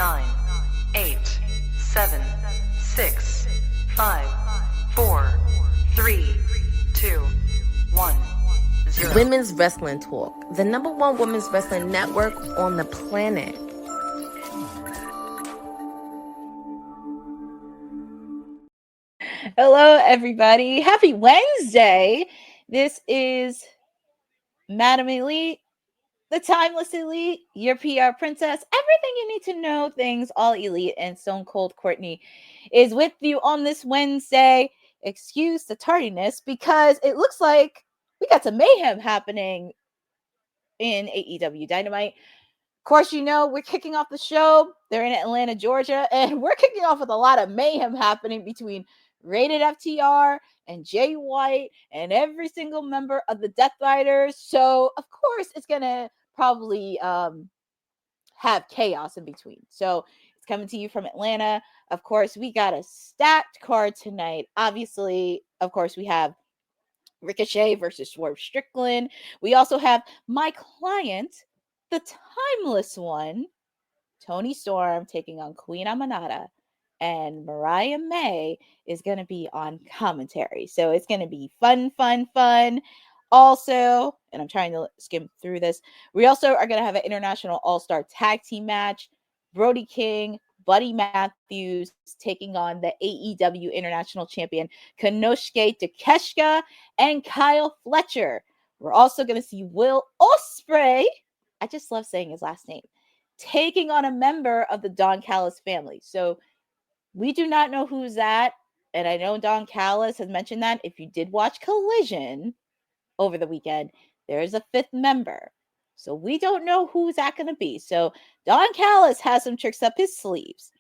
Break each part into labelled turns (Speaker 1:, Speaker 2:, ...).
Speaker 1: 9, 8, 7, 6, 5, 4, 3, 2, 1, 0.
Speaker 2: Women's Wrestling Talk, the #1 women's wrestling network on the planet.
Speaker 3: Hello, everybody. Happy Wednesday. This is Madam Elite, the Timeless Elite, your PR princess. Everything you need to know, things all elite, and Stone Cold Courtney is with you on this Wednesday. Excuse the tardiness because it looks like we got some mayhem happening in AEW Dynamite. Of course, you know, we're kicking off the show. They're in Atlanta, Georgia, and we're kicking off with a lot of mayhem happening between Rated FTR and Jay White and every single member of the Death Riders. So, of course, it's going to probably have chaos in between. So, it's coming to you from Atlanta. Of course, we got a stacked card tonight. Obviously, of course, we have Ricochet versus Swerve Strickland. We also have my client, the Timeless One, Tony Storm, taking on Queen Amanada, and Mariah May is going to be on commentary. So it's going to be fun. Also, and I'm trying to skim through this, we also are going to have an international all-star tag team match. Brody King, Buddy Matthews taking on the AEW International Champion Konosuke Takeshita and Kyle Fletcher. We're also going to see Will Ospreay. I just love saying his last name. Taking on a member of the Don Callis family. So we do not know who's that. And I know Don Callis has mentioned that. If you did watch Collision over the weekend, there is a 5th member. So we don't know who's that going to be. So Don Callis has some tricks up his sleeves.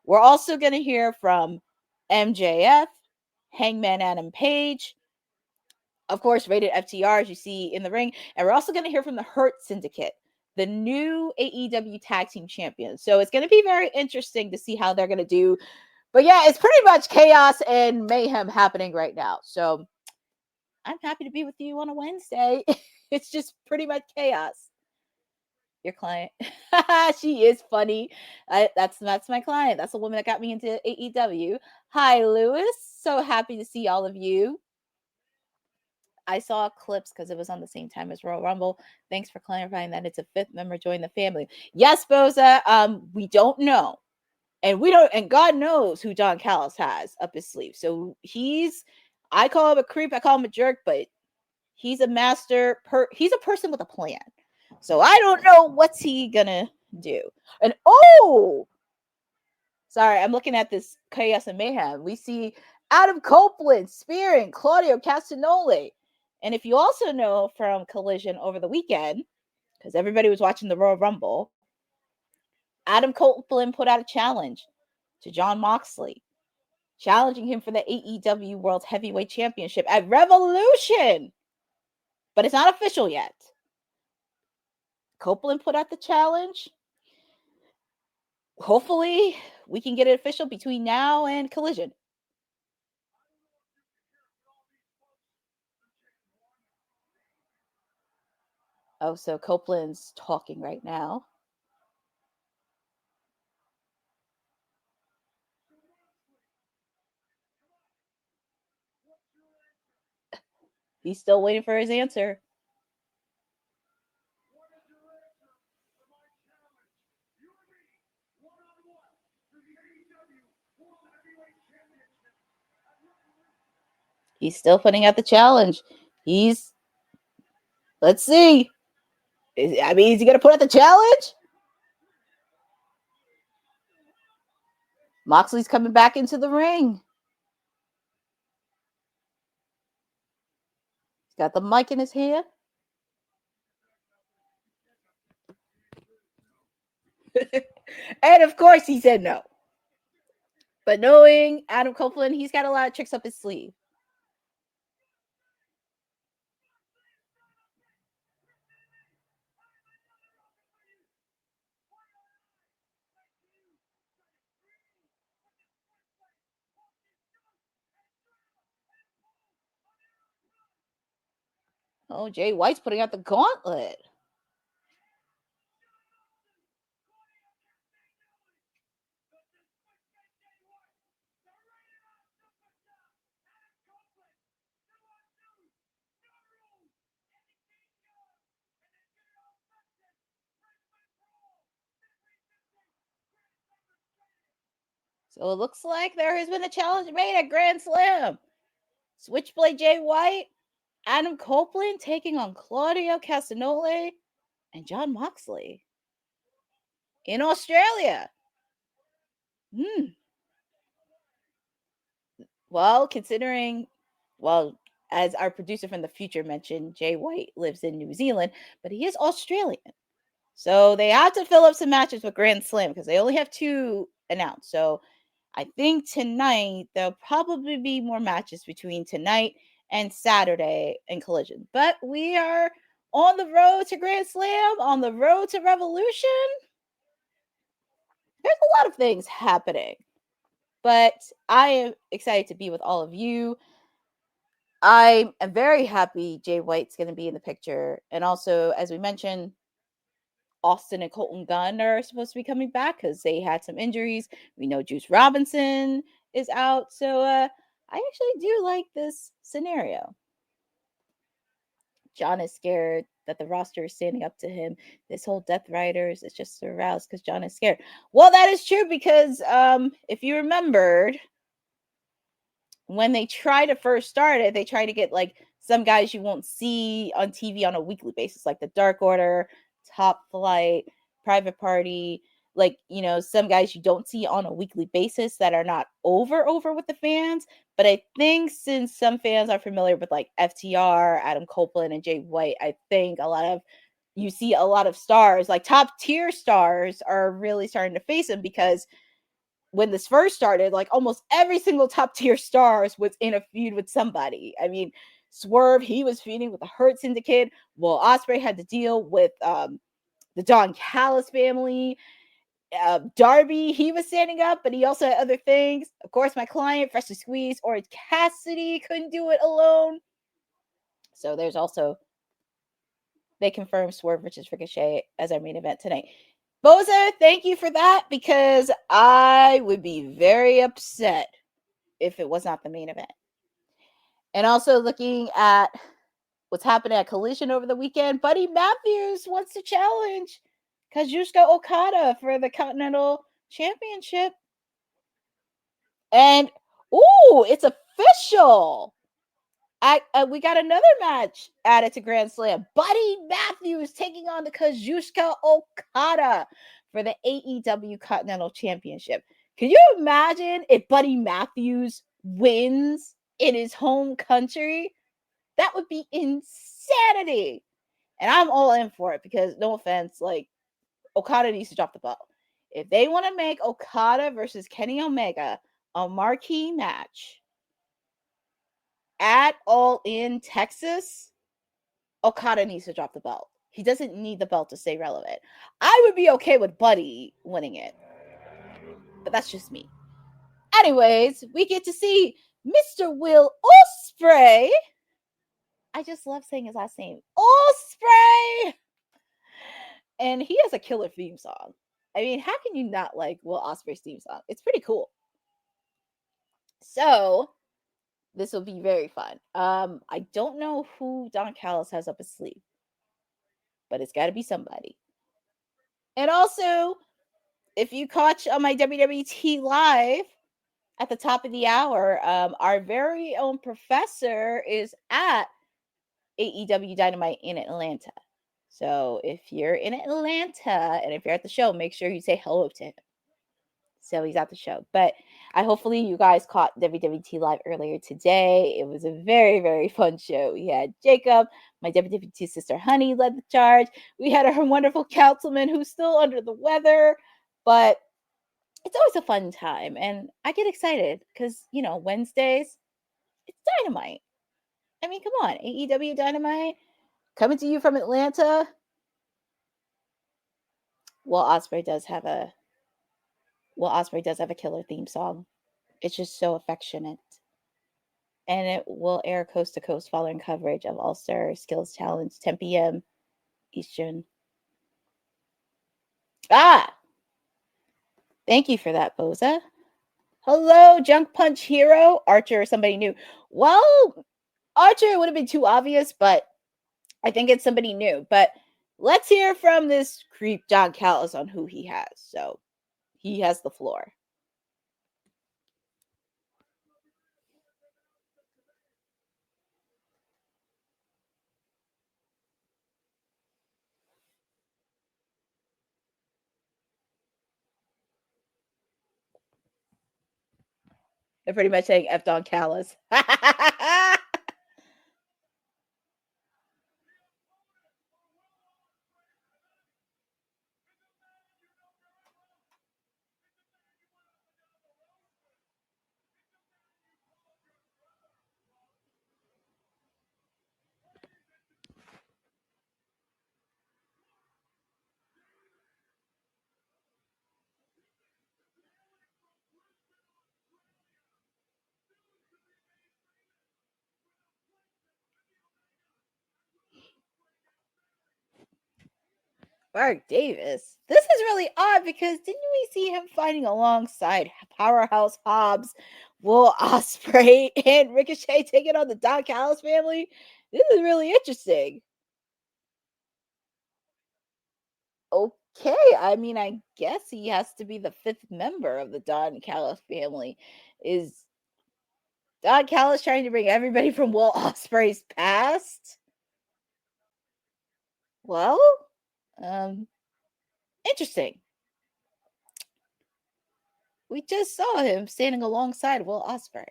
Speaker 3: We're also going to hear from MJF, Hangman Adam Page, of course, Rated FTR, as you see in the ring. And we're also going to hear from the Hurt Syndicate, the new AEW Tag Team Champions. So it's going to be very interesting to see how they're going to do. But yeah, it's pretty much chaos and mayhem happening right now. So I'm happy to be with you on a Wednesday. It's just pretty much chaos. Your client. She is funny. That's my client. That's the woman that got me into AEW. Hi, Lewis. So happy to see all of you. I saw clips because it was on the same time as Royal Rumble. Thanks for clarifying that it's a 5th member join the family. Yes, Boza. We don't know. And God knows who Don Callis has up his sleeve. So I call him a creep, I call him a jerk, but he's a master, he's a person with a plan. So I don't know what's he gonna do. And sorry, I'm looking at this chaos and mayhem. We see Adam Copeland spearing Claudio Castagnoli. And if you also know from Collision over the weekend, because everybody was watching the Royal Rumble, Adam Copeland put out a challenge to Jon Moxley, challenging him for the AEW World Heavyweight Championship at Revolution. But it's not official yet. Copeland put out the challenge. Hopefully, we can get it official between now and Collision. Oh, so Copeland's talking right now. He's still waiting for his answer. He's still putting out the challenge. Let's see. Is he going to put out the challenge? Moxley's coming back into the ring. He's got the mic in his hand. And of course, he said no. But knowing Adam Copeland, he's got a lot of tricks up his sleeve. Oh, Jay White's putting out the gauntlet. So it looks like there has been a challenge made at Grand Slam. Switchblade Jay White, Adam Copeland taking on Claudio Castagnoli and John Moxley in Australia. Well, considering, as our producer from the future mentioned, Jay White lives in New Zealand, but he is Australian. So they have to fill up some matches with Grand Slam because they only have 2 announced. So I think tonight there'll probably be more matches between tonight and Saturday in Collision. But we are on the road to Grand Slam, on the road to Revolution. There's a lot of things happening. But I am excited to be with all of you. I am very happy Jay White's going to be in the picture. And also, as we mentioned, Austin and Colton Gunn are supposed to be coming back because they had some injuries. We know Juice Robinson is out. So I actually do like this scenario. John is scared that the roster is standing up to him. This whole Death Riders is just aroused because John is scared. Well, that is true because if you remembered, when they try to first start it, they try to get like some guys you won't see on TV on a weekly basis, like the Dark Order, Top Flight, Private Party, like, you know, some guys you don't see on a weekly basis that are not over with the fans. But I think since some fans are familiar with like FTR, Adam Copeland, and Jay White, I think you see a lot of stars, like top tier stars, are really starting to face him because when this first started, like almost every single top tier stars was in a feud with somebody. I mean, Swerve, he was feuding with the Hurt Syndicate. Well, Ospreay had to deal with the Don Callis family. Darby, he was standing up, but he also had other things. Of course, my client, Freshly Squeezed, Orange Cassidy couldn't do it alone. So there's also, they confirmed Swerve versus Ricochet as our main event tonight. Boza, thank you for that, because I would be very upset if it was not the main event. And also looking at what's happening at Collision over the weekend, Buddy Matthews wants to challenge Kazuchika Okada for the Continental Championship. And, it's official. We got another match added to Grand Slam. Buddy Matthews taking on the Kazuchika Okada for the AEW Continental Championship. Can you imagine if Buddy Matthews wins in his home country? That would be insanity. And I'm all in for it because, no offense, like, Okada needs to drop the belt. If they want to make Okada versus Kenny Omega a marquee match at All In Texas, Okada needs to drop the belt. He doesn't need the belt to stay relevant. I would be okay with Buddy winning it, but that's just me. Anyways, we get to see Mr. Will Ospreay. I just love saying his last name, Ospreay. And he has a killer theme song. I mean, how can you not like Will Ospreay's theme song? It's pretty cool. So this will be very fun. I don't know who Don Callis has up his sleeve, but it's got to be somebody. And also, if you catch on my WWT Live at the top of the hour, our very own professor is at AEW Dynamite in Atlanta. So if you're in Atlanta and if you're at the show, make sure you say hello to him. So he's at the show. But hopefully you guys caught WWT Live earlier today. It was a very, very fun show. We had Jacob, my WWT sister Honey led the charge. We had our wonderful councilman who's still under the weather, but it's always a fun time. And I get excited because, you know, Wednesdays, it's Dynamite. I mean, come on, AEW Dynamite coming to you from Atlanta. Will Ospreay does have a killer theme song. It's just so affectionate. And it will air coast to coast following coverage of All-Star Skills Challenge, 10 p.m. Eastern. Thank you for that, Boza. Hello, Junk Punch Hero, Archer, or somebody new. Well, Archer would have been too obvious, but I think it's somebody new. But let's hear from this creep John Callis on who he has. So he has the floor. They're pretty much saying F Don Callis. Mark Davis. This is really odd because didn't we see him fighting alongside Powerhouse Hobbs, Will Ospreay, and Ricochet taking on the Don Callis family? This is really interesting. Okay, I mean, I guess he has to be the fifth member of the Don Callis family. Is Don Callis trying to bring everybody from Will Ospreay's past? Well, um, interesting. We just saw him standing alongside Will Ospreay.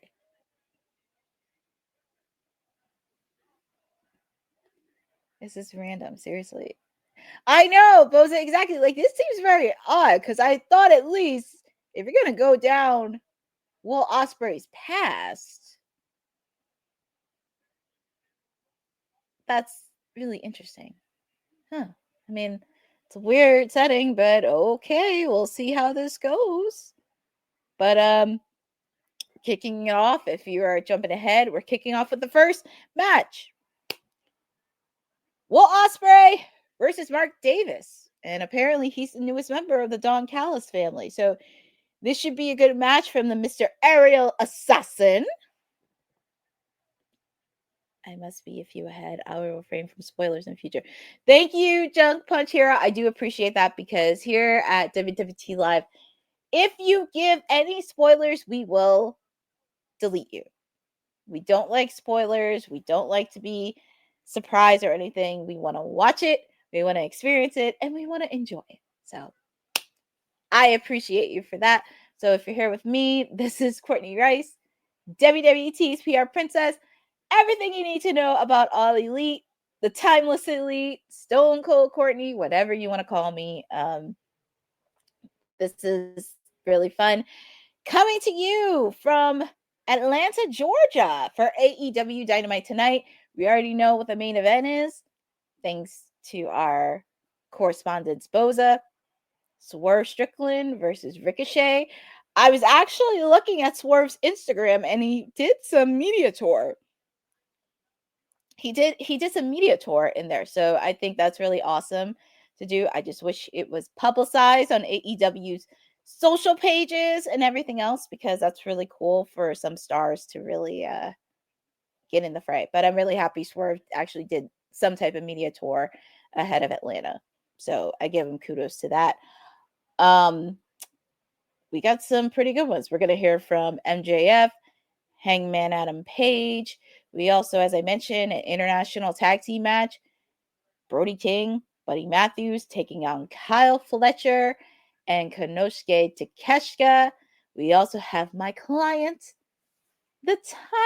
Speaker 3: This is random, seriously. I know, but exactly like this seems very odd because I thought at least if you're gonna go down Will Ospreay's past, that's really interesting. Huh. I mean, it's a weird setting, but okay, we'll see how this goes. But kicking it off, if you are jumping ahead, we're kicking off with the first match. Will Ospreay versus Mark Davis. And apparently he's the newest member of the Don Callis family. So this should be a good match from the Mr. Aerial Assassin. I must be a few ahead. I will refrain from spoilers in the future. Thank you, Junk Punch Hero. I do appreciate that because here at WWT Live, if you give any spoilers, we will delete you. We don't like spoilers. We don't like to be surprised or anything. We want to watch it, we want to experience it, and we want to enjoy it. So I appreciate you for that. So if you're here with me, this is Courtney Rice, WWT's PR Princess. Everything you need to know about All Elite, the Timeless Elite, Stone Cold Courtney, whatever you want to call me. This is really fun. Coming to you from Atlanta, Georgia for AEW Dynamite tonight. We already know what the main event is, thanks to our correspondent Boza. Swerve Strickland versus Ricochet. I was actually looking at Swerve's Instagram and he did some media tour. He did some media tour in there. So I think that's really awesome to do. I just wish it was publicized on AEW's social pages and everything else because that's really cool for some stars to really get in the fray. But I'm really happy Swerve actually did some type of media tour ahead of Atlanta. So I give him kudos to that. We got some pretty good ones. We're going to hear from MJF, Hangman Adam Page. We also, as I mentioned, an international tag team match. Brody King, Buddy Matthews taking on Kyle Fletcher and Konosuke Takeshita. We also have my client, the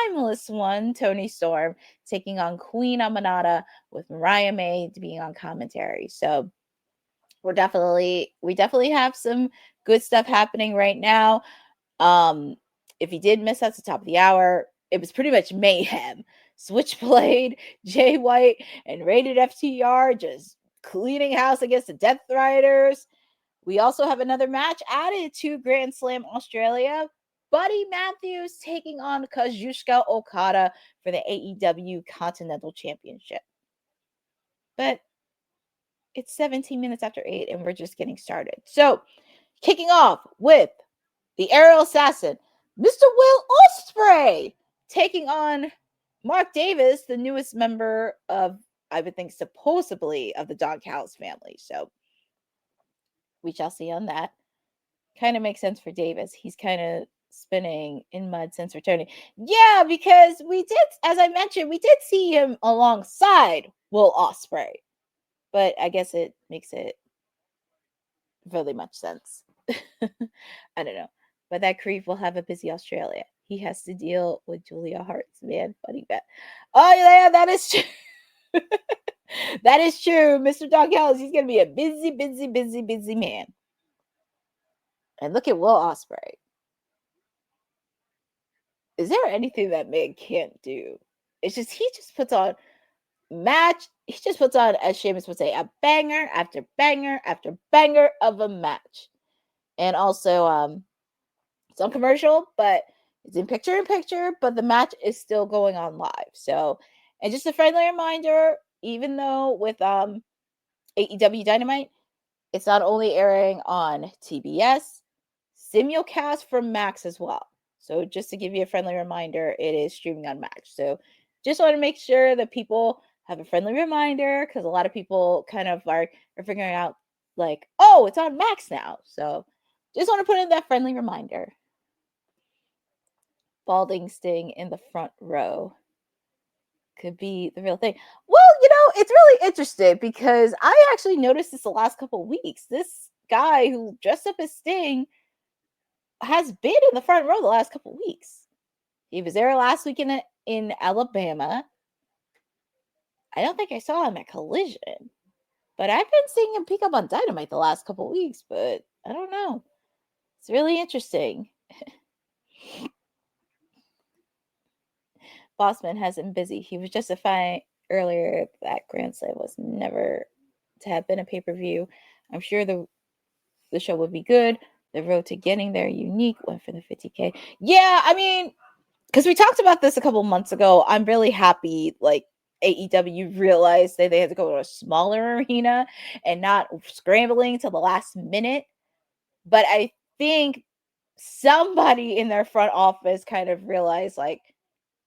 Speaker 3: timeless one, Tony Storm, taking on Queen Amanada with Mariah May being on commentary. So we definitely have some good stuff happening right now. If you did miss at the top of the hour, it was pretty much mayhem. Switchblade, Jay White, and Rated FTR just cleaning house against the Death Riders. We also have another match added to Grand Slam Australia. Buddy Matthews taking on Kazuchika Okada for the AEW Continental Championship. But it's 17 minutes after 8 and we're just getting started. So, kicking off with the Aerial Assassin, Mr. Will Ospreay, taking on Mark Davis, the newest member of, I would think, supposedly of the Don Callis family. So, we shall see on that. Kind of makes sense for Davis. He's kind of spinning in mud since returning. Yeah, because we did, as I mentioned, we did see him alongside Will Ospreay. But I guess it makes it really much sense. I don't know. But that creep will have a busy Australia. he has to deal with Julia Hart's man, Buddy Bet. Oh yeah, that is true. That is true. Mr. Don Callis, he's gonna be a busy man. And look at Will Ospreay. Is there anything that man can't do? It's just he just puts on match. He just puts on, as Sheamus would say, a banger after banger after banger of a match. And also, it's on commercial, but it's in picture, but the match is still going on live. So, and just a friendly reminder, even though with AEW Dynamite, it's not only airing on TBS, simulcast from Max as well. So just to give you a friendly reminder, it is streaming on Max. So just want to make sure that people have a friendly reminder, because a lot of people kind of are figuring out like, oh, it's on Max now. So just want to put in that friendly reminder. Balding Sting in the front row could be the real thing. Well, it's really interesting because I actually noticed this the last couple of weeks. This guy who dressed up as Sting has been in the front row the last couple of weeks. He was there last week in Alabama. I don't think I saw him at Collision, but I've been seeing him peek up on Dynamite the last couple of weeks, but I don't know. It's really interesting. Bossman has him busy. He was justifying earlier that Grand Slam was never to have been a pay-per-view. I'm sure the show would be good. The road to getting there unique. Went for the 50K. Yeah, I mean, because we talked about this a couple months ago. I'm really happy like AEW realized that they had to go to a smaller arena and not scrambling to the last minute. But I think somebody in their front office kind of realized like,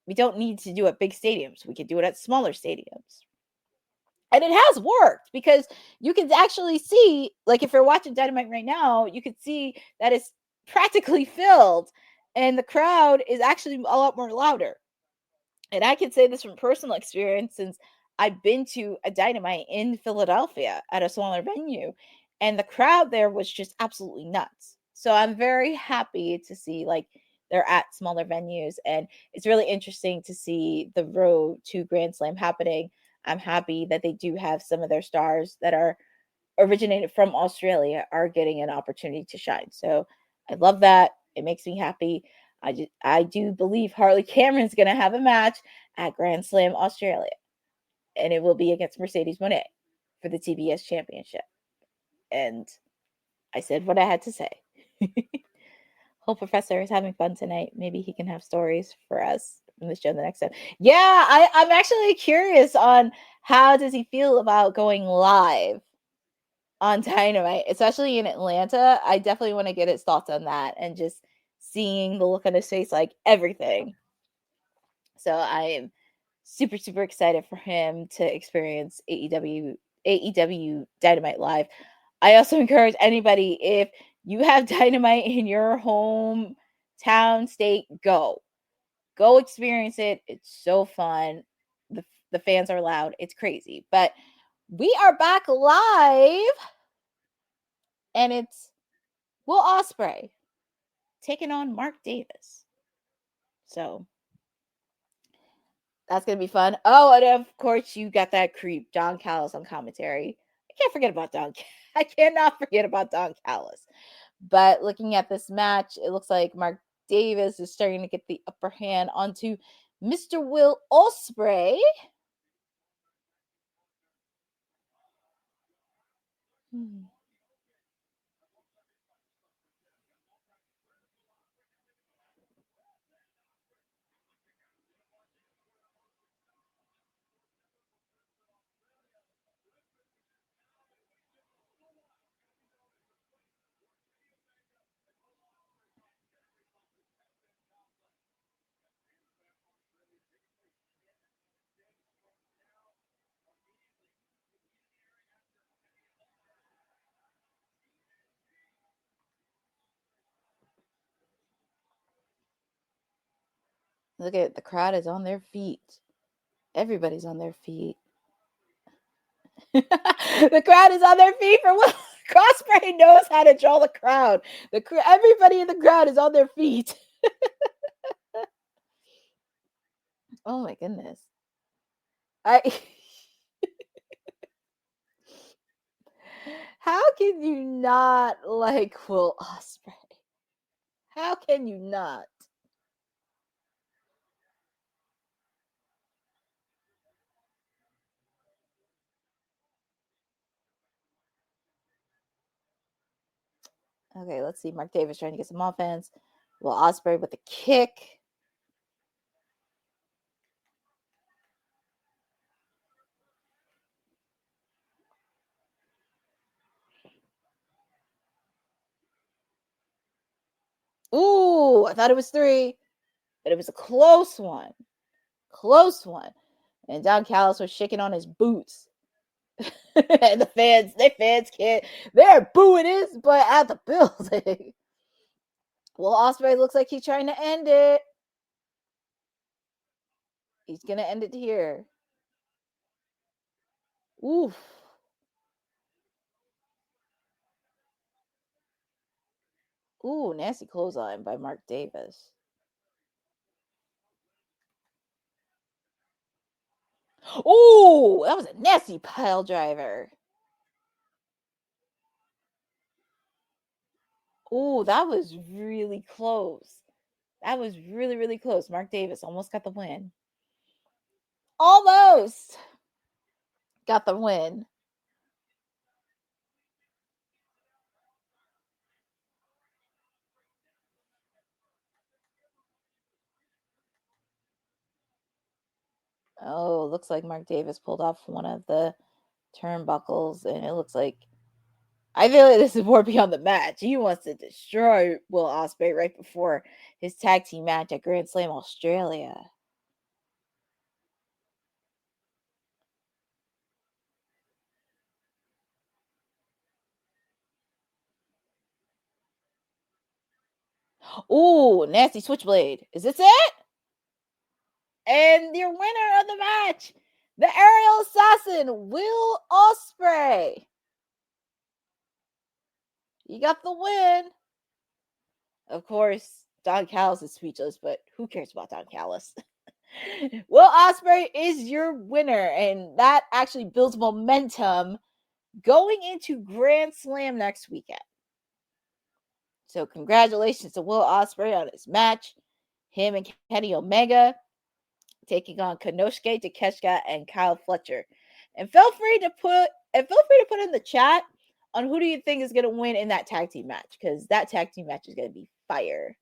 Speaker 3: we don't need to do it big stadiums. We can do it at smaller stadiums. And it has worked because you can actually see, like if you're watching Dynamite right now, you can see that it's practically filled and the crowd is actually a lot more louder. And I can say this from personal experience since I've been to a Dynamite in Philadelphia at a smaller venue and the crowd there was just absolutely nuts. So I'm very happy to see like they're at smaller venues and it's really interesting to see the road to Grand Slam happening. I'm happy that they do have some of their stars that are originated from Australia are getting an opportunity to shine. So I love that. It makes me happy. I do believe Harley Cameron's going to have a match at Grand Slam Australia. And it will be against Mercedes Moné for the TBS championship. And I said what I had to say. Hope Professor is having fun tonight. Maybe he can have stories for us in the show the next time. Yeah, I'm actually curious on how does he feel about going live on Dynamite, especially in Atlanta. I definitely want to get his thoughts on that and just seeing the look on his face, like everything. So I am super, super excited for him to experience AEW Dynamite live. I also encourage anybody, if you have Dynamite in your hometown, state, go experience it. It's so fun. The fans are loud. It's crazy. But we are back live, and it's Will Ospreay taking on Mark Davis. So that's going to be fun. Oh, and of course, you got that creep, Don Callis on commentary. I can't forget about Don. I cannot forget about Don Callis. But looking at this match, it looks like Mark Davis is starting to get the upper hand onto Mr. Will Ospreay. Look at the crowd is on their feet. Everybody's on their feet. The crowd is on their feet for Will. Ospreay knows how to draw the crowd. Everybody in the crowd is on their feet. Oh my goodness. I How can you not like Will Ospreay? How can you not? Okay, let's see. Mark Davis trying to get some offense. Will Ospreay with the kick. Ooh, I thought it was 3, but it was a close one. Close one. And Don Callis was shaking on his boots. And the fans can't. They're booing his butt at the building. Well, Ospreay looks like he's trying to end it. He's gonna end it here. Oof. Ooh, nasty clothesline by Mark Davis. Ooh, that was a nasty pile driver. Ooh, that was really close. That was really, really close. Mark Davis almost got the win. Almost got the win. Oh, looks like Mark Davis pulled off one of the turnbuckles, and it looks like I feel like this is more beyond the match. He wants to destroy Will Ospreay right before his tag team match at Grand Slam Australia. Ooh, nasty switchblade. Is this it? And your winner of the match, the aerial assassin, Will Ospreay. You got the win. Of course, Don Callis is speechless, but who cares about Don Callis? Will Ospreay is your winner, and that actually builds momentum going into Grand Slam next weekend. So congratulations to Will Ospreay on his match. Him and Kenny Omega taking on Konosuke Takeshita and Kyle Fletcher. And feel free to put in the chat on who do you think is going to win in that tag team match, because that tag team match is going to be fire.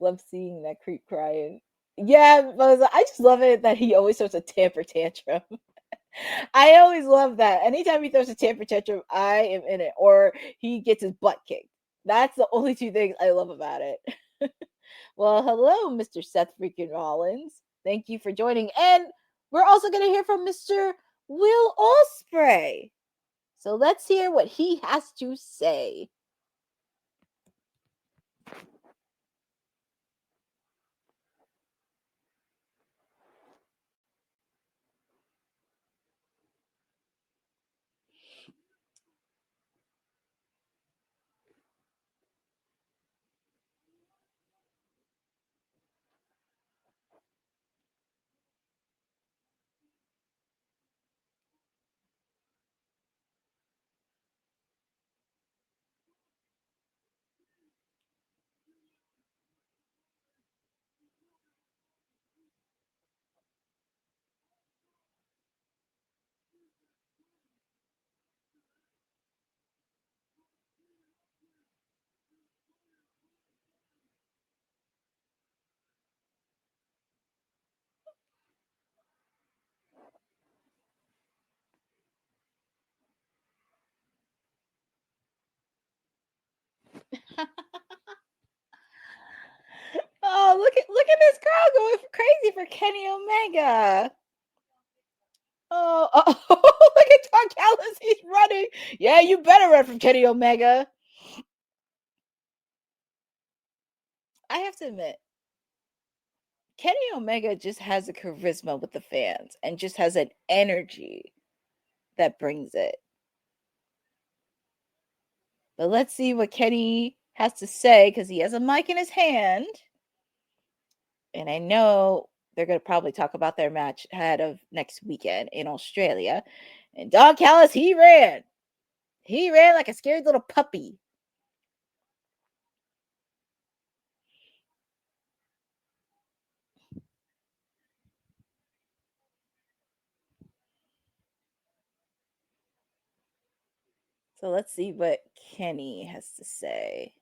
Speaker 3: Love seeing that creep crying. Yeah, I just love it that he always throws a temper tantrum. I always love that. Anytime he throws a temper tantrum, I am in it. Or he gets his butt kicked. That's the only two things I love about it. Well, hello, Mr. Seth freaking Rollins. Thank you for joining. And we're also going to hear from Mr. Will Ospreay. So let's hear what he has to say. Oh, look at this crowd going crazy for Kenny Omega. Oh, look at Don Callis. He's running. Yeah, you better run from Kenny Omega. I have to admit, Kenny Omega just has a charisma with the fans and just has an energy that brings it. But let's see what Kenny has to say, because he has a mic in his hand. And I know they're going to probably talk about their match ahead of next weekend in Australia. And Don Callis, he ran. He ran like a scared little puppy. So let's see what Kenny has to say.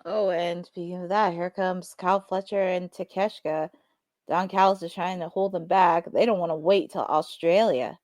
Speaker 3: Oh, and speaking of that, here comes Kyle Fletcher and Takeshka. Don Callis is trying to hold them back. They don't want to wait till Australia.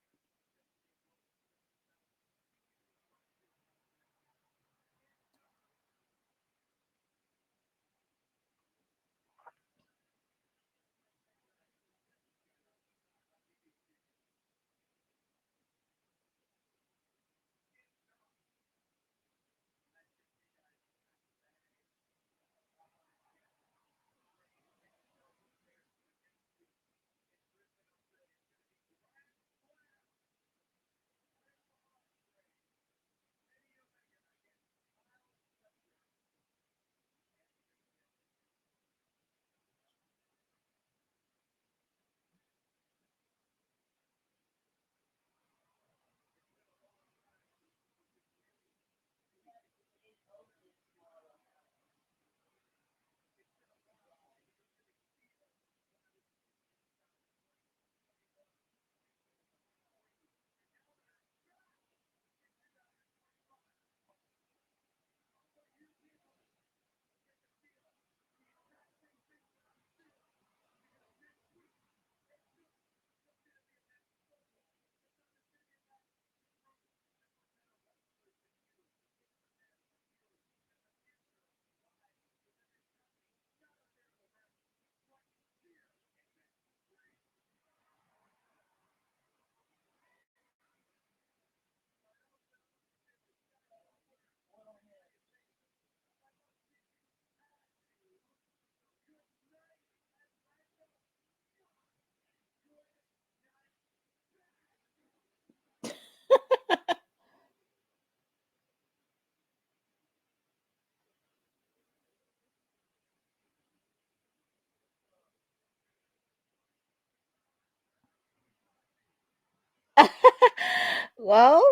Speaker 3: Well,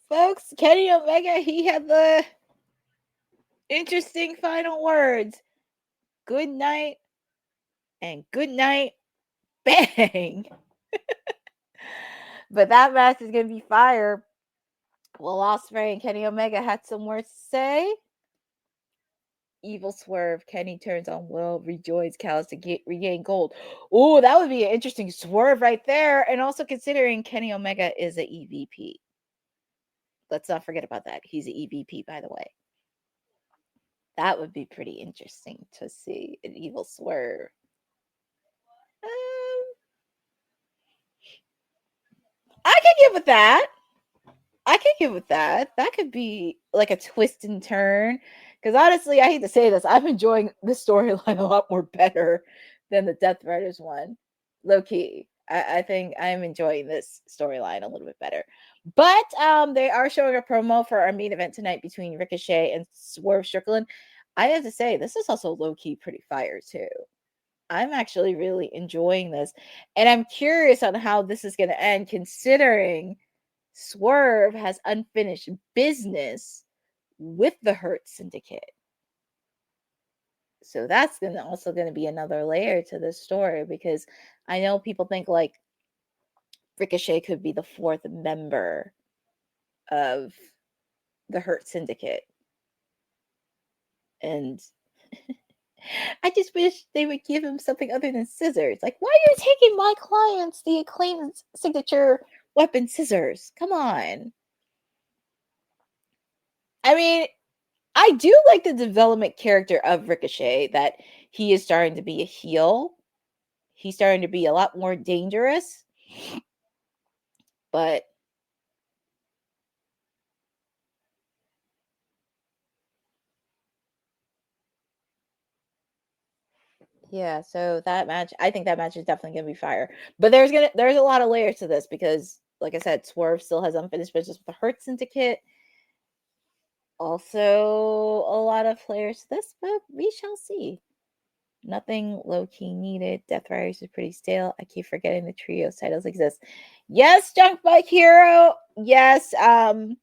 Speaker 3: folks, Kenny Omega, he had the interesting final words. Good night and good night. Bang. But that match is going to be fire. Will Ospreay and Kenny Omega had some words to say. Evil swerve. Kenny turns on Will, rejoins Callis to regain gold. Oh, that would be an interesting swerve right there. And also considering Kenny Omega is an EVP. Let's not forget about that. He's an EVP, by the way. That would be pretty interesting to see an evil swerve. I can get with that. I can get with that. That could be like a twist and turn. Because honestly, I hate to say this, I'm enjoying this storyline a lot more better than the Death Riders one. Low key. I think I'm enjoying this storyline a little bit better. But they are showing a promo for our main event tonight between Ricochet and Swerve Strickland. I have to say, this is also low-key pretty fire too. I'm actually really enjoying this. And I'm curious on how this is going to end, considering Swerve has unfinished business with the Hurt Syndicate. So that's also going to be another layer to this story, because I know people think like Ricochet could be the fourth member of the Hurt Syndicate. And I just wish they would give him something other than scissors. Like, why are you taking my clients, the Acclaimed signature weapon, scissors? Come on. I mean, I do like the development character of Ricochet, that he is starting to be a heel. He's starting to be a lot more dangerous. But yeah, so that match, I think that match is definitely gonna be fire. But there's a lot of layers to this, because like I said, Swerve still has unfinished business with the Hurt Syndicate. Also a lot of layers to this, but we shall see. Nothing low-key needed. Death Riders is pretty stale. I keep forgetting the trios titles exist. Yes, Junk Bike Hero. Yes, the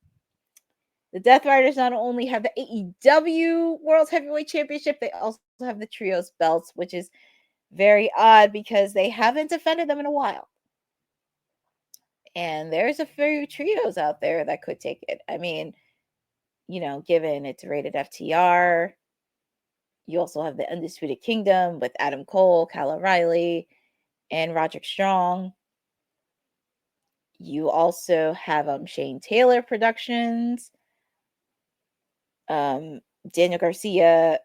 Speaker 3: Death Riders not only have the AEW World Heavyweight Championship, they also have the trios belts, which is very odd because they haven't defended them in a while. And there's a few trios out there that could take it. I mean, given it's rated FTR, you also have the Undisputed Kingdom with Adam Cole, Kyle O'Reilly, and Roderick Strong. You also have Shane Taylor Productions, Daniel Garcia,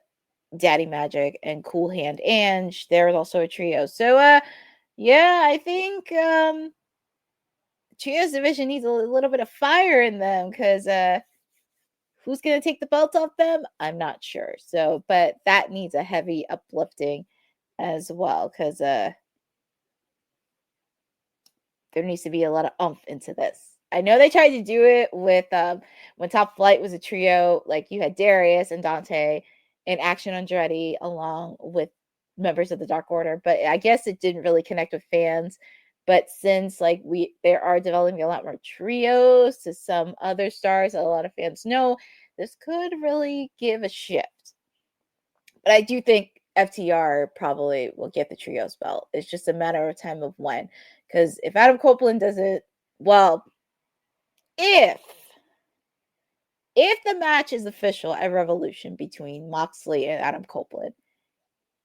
Speaker 3: Daddy Magic, and Cool Hand Ange. There's also a trio. So, yeah, I think trios division needs a little bit of fire in them, because who's going to take the belt off them? I'm not sure. So, but that needs a heavy uplifting as well, because there needs to be a lot of oomph into this. I know they tried to do it with when Top Flight was a trio, like you had Darius and Dante and Action Andretti along with members of the Dark Order, but I guess it didn't really connect with fans. But since they are developing a lot more trios to some other stars that a lot of fans know, this could really give a shift. But I do think FTR probably will get the trios belt. It's just a matter of time of when. Because if Adam Copeland doesn't, well, if the match is official at Revolution between Moxley and Adam Copeland,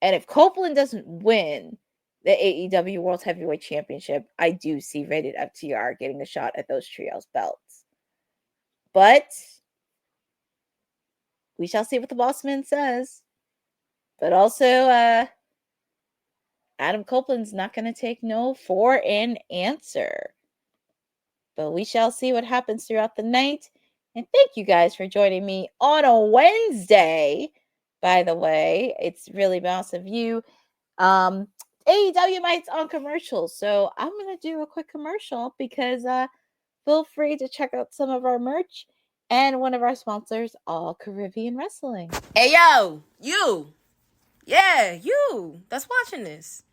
Speaker 3: and if Copeland doesn't win the AEW World Heavyweight Championship, I do see rated FTR getting a shot at those trios belts. But we shall see what the boss man says. But also, Adam Copeland's not going to take no for an answer. But we shall see what happens throughout the night. And thank you guys for joining me on a Wednesday. By the way, it's really nice of you. AEW Might's on commercials, so I'm going to do a quick commercial, because feel free to check out some of our merch and one of our sponsors, All Caribbean Wrestling.
Speaker 2: Hey, yo, you. Yeah, you that's watching this.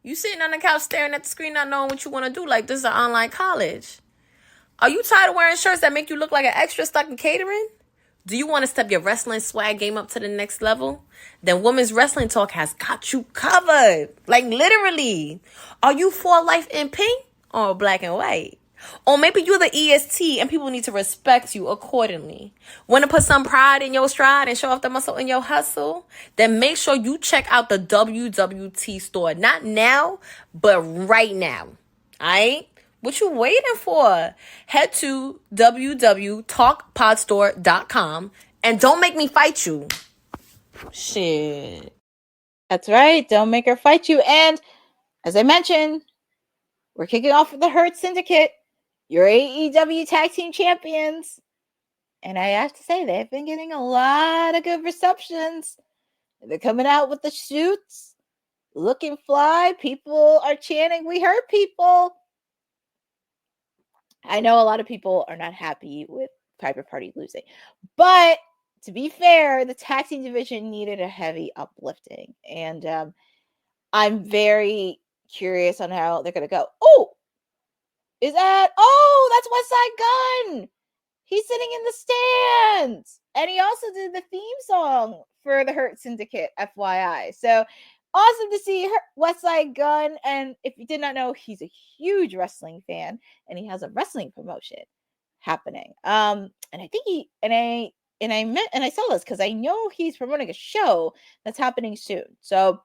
Speaker 2: You sitting on the couch staring at the screen, not knowing what you want to do, like this is an online college. Are you tired of wearing shirts that make you look like an extra stuck in catering? Do you want to step your wrestling swag game up to the next level? Then Women's Wrestling Talk has got you covered. Like, literally. Are you for life in pink or black and white? Or maybe you're the EST and people need to respect you accordingly. Want to put some pride in your stride and show off the muscle in your hustle? Then make sure you check out the WWT store. Not now, but right now. Alright? What you waiting for? Head to wwtalkpodstore.com and don't make me fight you. Shit.
Speaker 3: That's right. Don't make her fight you. And as I mentioned, we're kicking off with the Hurt Syndicate, your AEW Tag Team Champions. And I have to say, they've been getting a lot of good receptions. They're coming out with the suits. looking fly. People are chanting, "We hurt people." I know a lot of people are not happy with Private Party losing, but to be fair, the tag team division needed a heavy uplifting, and I'm very curious on how they're gonna go. Oh, is that? Oh, that's West Side Gun. He's sitting in the stands. And he also did the theme song for the Hurt Syndicate, FYI. So awesome to see West Side Gun. And if you did not know, he's a huge wrestling fan and he has a wrestling promotion happening. And I think I saw this because I know he's promoting a show that's happening soon. So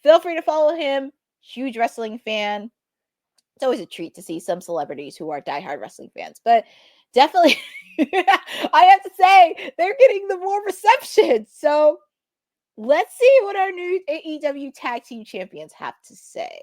Speaker 3: feel free to follow him. Huge wrestling fan. It's always a treat to see some celebrities who are diehard wrestling fans, but definitely, I have to say, they're getting the more reception. So let's see what our new AEW Tag Team Champions have to say.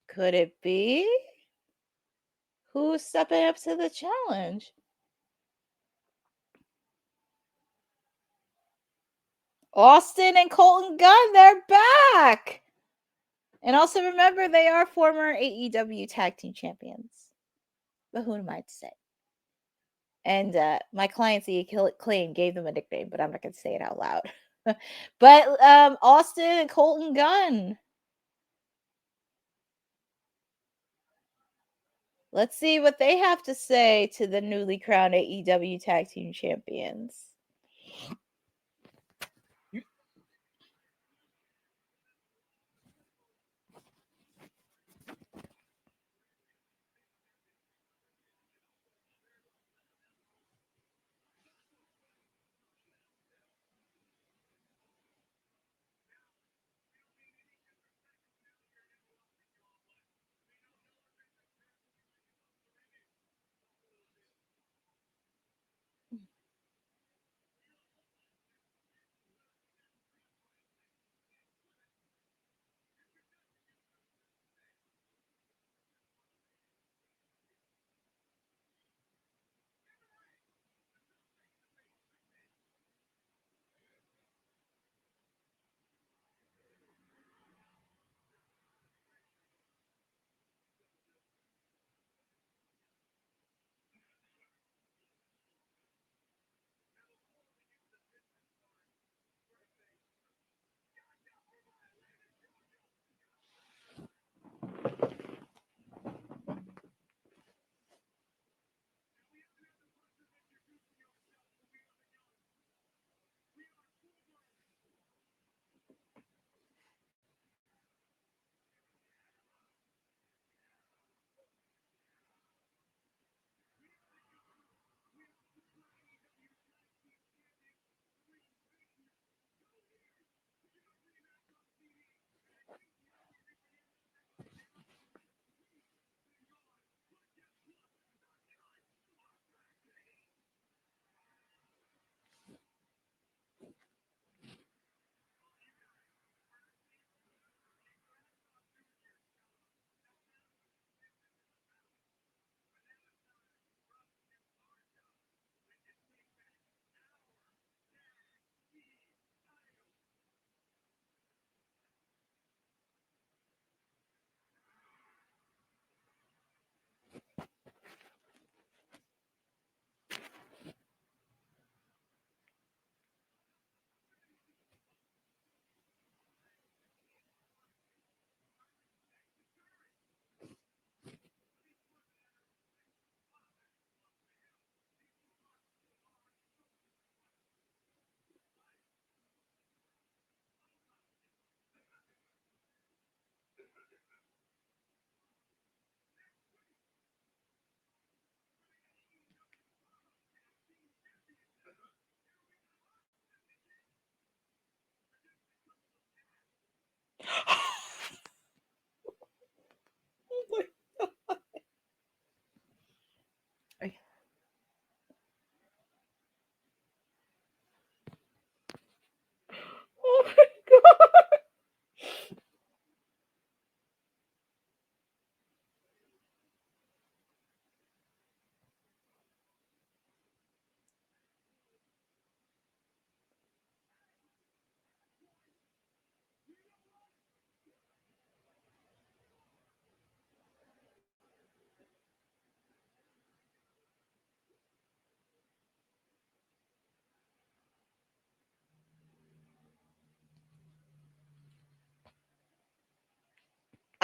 Speaker 3: Could it be? Who's stepping up to the challenge? Austin and Colton Gunn, they're back. And also remember, they are former AEW Tag Team Champions. But who am I to say? And my client, C. Clayton, gave them a nickname, but I'm not going to say it out loud. But Austin and Colton Gunn. Let's see what they have to say to the newly crowned AEW Tag Team Champions.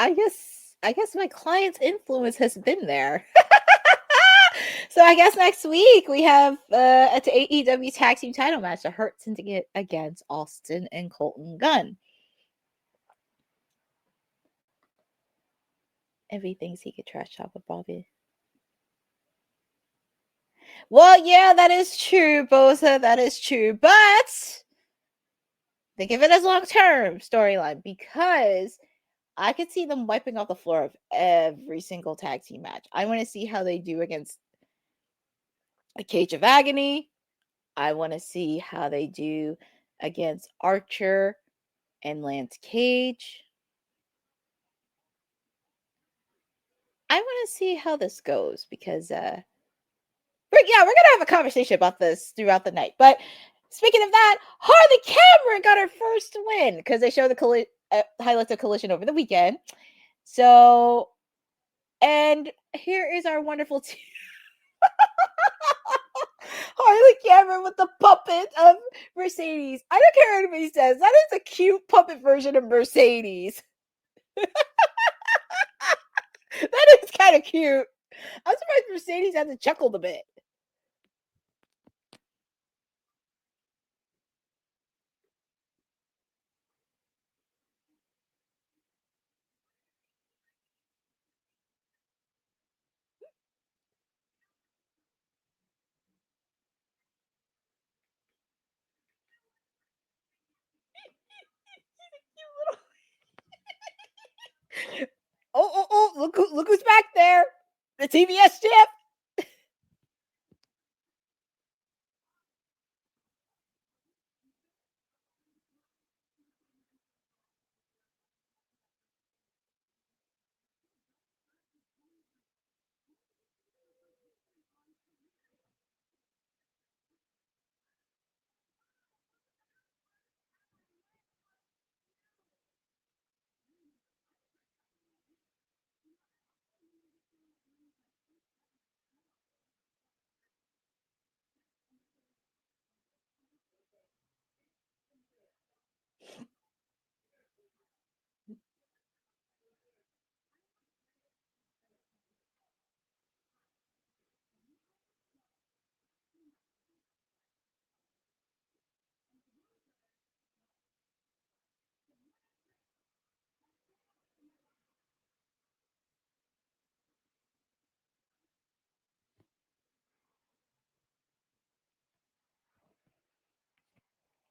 Speaker 3: I guess my client's influence has been there. So I guess next week we have an AEW tag team title match, the Hurt Syndicate against Austin and Colton Gunn. Everything's he could trash talk with Bobby. Well, yeah, that is true, Bosa. That is true. But they give it as long-term storyline because I could see them wiping off the floor of every single tag team match. I want to see how they do against a Cage of Agony. I want to see how they do against Archer and Lance Cage. I want to see how this goes because we're gonna have a conversation about this throughout the night. But speaking of that, Harley Cameron got her first win because they showed the highlights of Collision over the weekend. So, and here is our wonderful team. Harley Cameron with the puppet of Mercedes. I don't care what anybody says. That is a cute puppet version of Mercedes. That is kind of cute. I'm surprised Mercedes hasn't chuckled a bit. Oh, look who's back there. The TBS champ.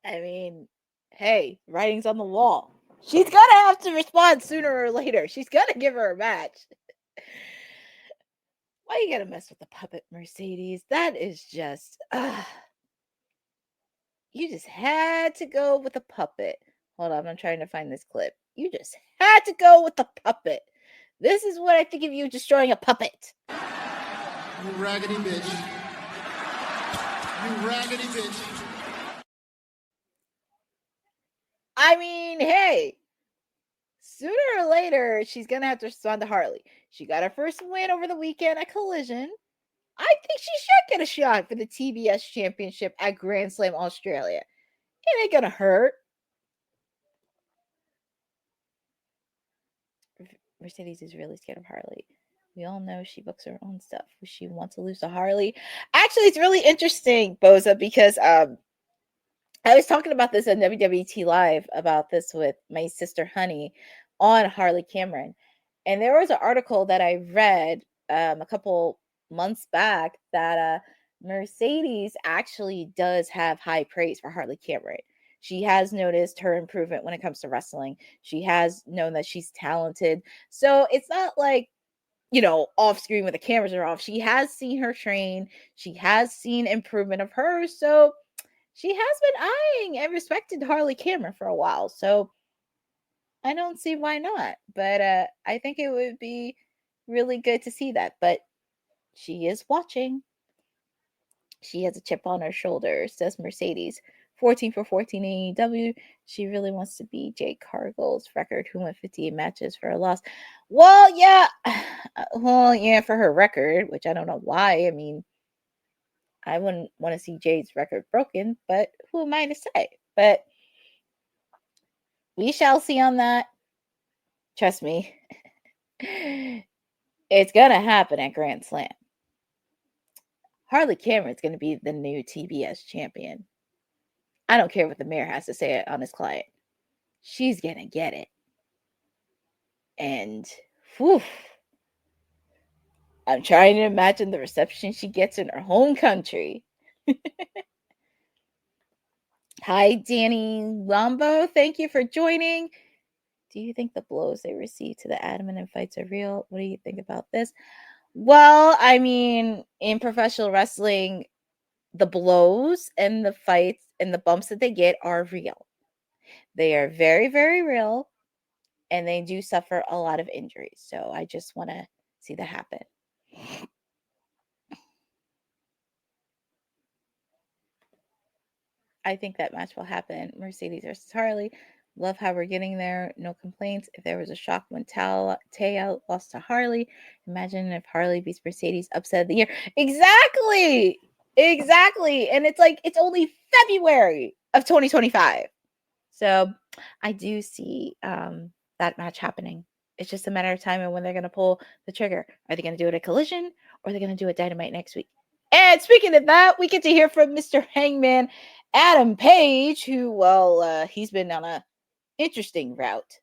Speaker 3: I mean, hey, writing's on the wall. She's gonna have to respond sooner or later. She's gonna give her a match. Why you gotta mess with the puppet, Mercedes? That is just you just had to go with the puppet. Hold on, I'm trying to find this clip. You just had to go with the puppet. This is what I think of you destroying a puppet.
Speaker 4: You raggedy bitch. You raggedy bitch.
Speaker 3: I mean, hey, sooner or later, she's going to have to respond to Harley. She got her first win over the weekend at Collision. I think she should get a shot for the TBS Championship at Grand Slam Australia. It ain't going to hurt. Mercedes is really scared of Harley. We all know she books her own stuff. She wants to lose to Harley. Actually, it's really interesting, Boza, because I was talking about this on WWT Live about this with my sister Honey on Harley Cameron. And there was an article that I read a couple months back that Mercedes actually does have high praise for Harley Cameron. She has noticed her improvement when it comes to wrestling. She has known that she's talented. So it's not like, off screen when the cameras are off. She has seen her train. She has seen improvement of hers. So she has been eyeing and respected Harley Cameron for a while. So I don't see why not. But I think it would be really good to see that. But she is watching. She has a chip on her shoulder, says Mercedes. 14 for 14 AEW. She really wants to be Jade Cargill's record, who went 58 matches for a loss. Well, yeah. For her record, which I don't know why. I mean, I wouldn't want to see Jade's record broken, but who am I to say? But we shall see on that. Trust me, It's gonna happen at Grand Slam. Harley Cameron's gonna be the new TBS champion. I don't care what the mayor has to say on his client. She's gonna get it. And whew, I'm trying to imagine the reception she gets in her home country. Hi, Danny Lombo. Thank you for joining. Do you think the blows they receive to the admin in fights are real? What do you think about this? Well, I mean, in professional wrestling, the blows and the fights and the bumps that they get are real. They are very, very real, and they do suffer a lot of injuries. So I just want to see that happen. I think that match will happen. Mercedes versus Harley. Love how we're getting there. No complaints. If there was a shock when Taya lost to Harley, imagine if Harley beats Mercedes upset of the year. Exactly. Exactly. And it's like, it's only February of 2025. So I do see that match happening. It's just a matter of time and when they're going to pull the trigger. Are they going to do it at Collision or are they going to do it Dynamite next week? And speaking of that, we get to hear from Mr. Hangman Adam Page, who, well, he's been on a interesting route.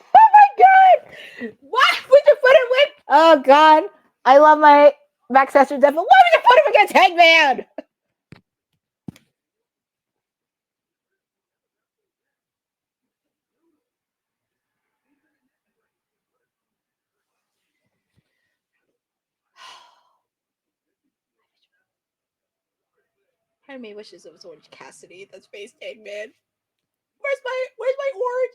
Speaker 3: Oh my God! What? Would you put him with? Oh God! I love my Max Caster Devil. Why would you put him against Hangman? Part of me wishes it was Orange Cassidy that's faced Hangman. Where's my orange?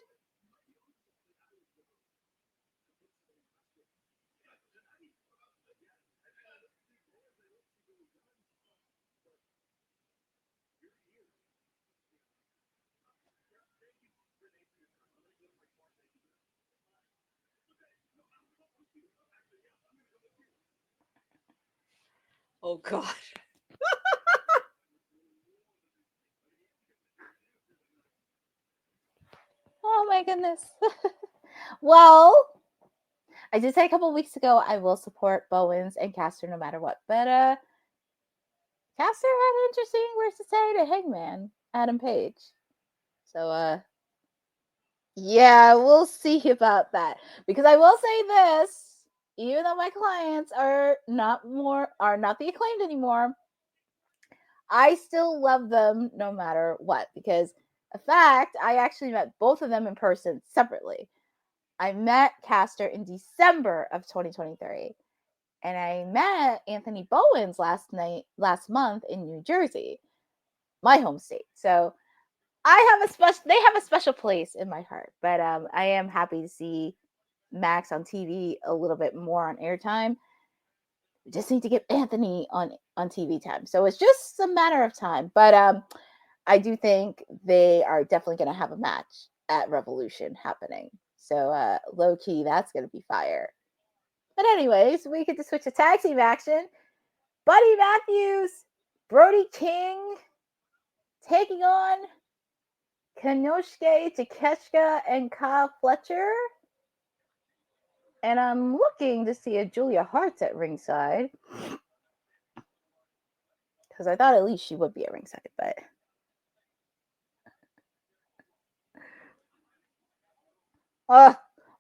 Speaker 3: Oh God. Oh my goodness. Well, I did say a couple weeks ago I will support Bowens and Caster no matter what. But Caster had interesting words to say to Hangman, Adam Page. So yeah, we'll see about that. Because I will say this, even though my clients are not the Acclaimed anymore, I still love them no matter what. Because in fact, I actually met both of them in person separately. I met Caster in December of 2023. And I met Anthony Bowens last month in New Jersey, my home state. So they have a special place in my heart. But I am happy to see Max on TV a little bit more on airtime. We just need to get Anthony on TV time. So it's just a matter of time. But I do think they are definitely going to have a match at Revolution happening. So low key, that's going to be fire. But anyways, we get to switch to tag team action. Buddy Matthews, Brody King taking on Konosuke Takeshita and Kyle Fletcher. And I'm looking to see if Julia Hart's at ringside. Because I thought at least she would be at ringside, but...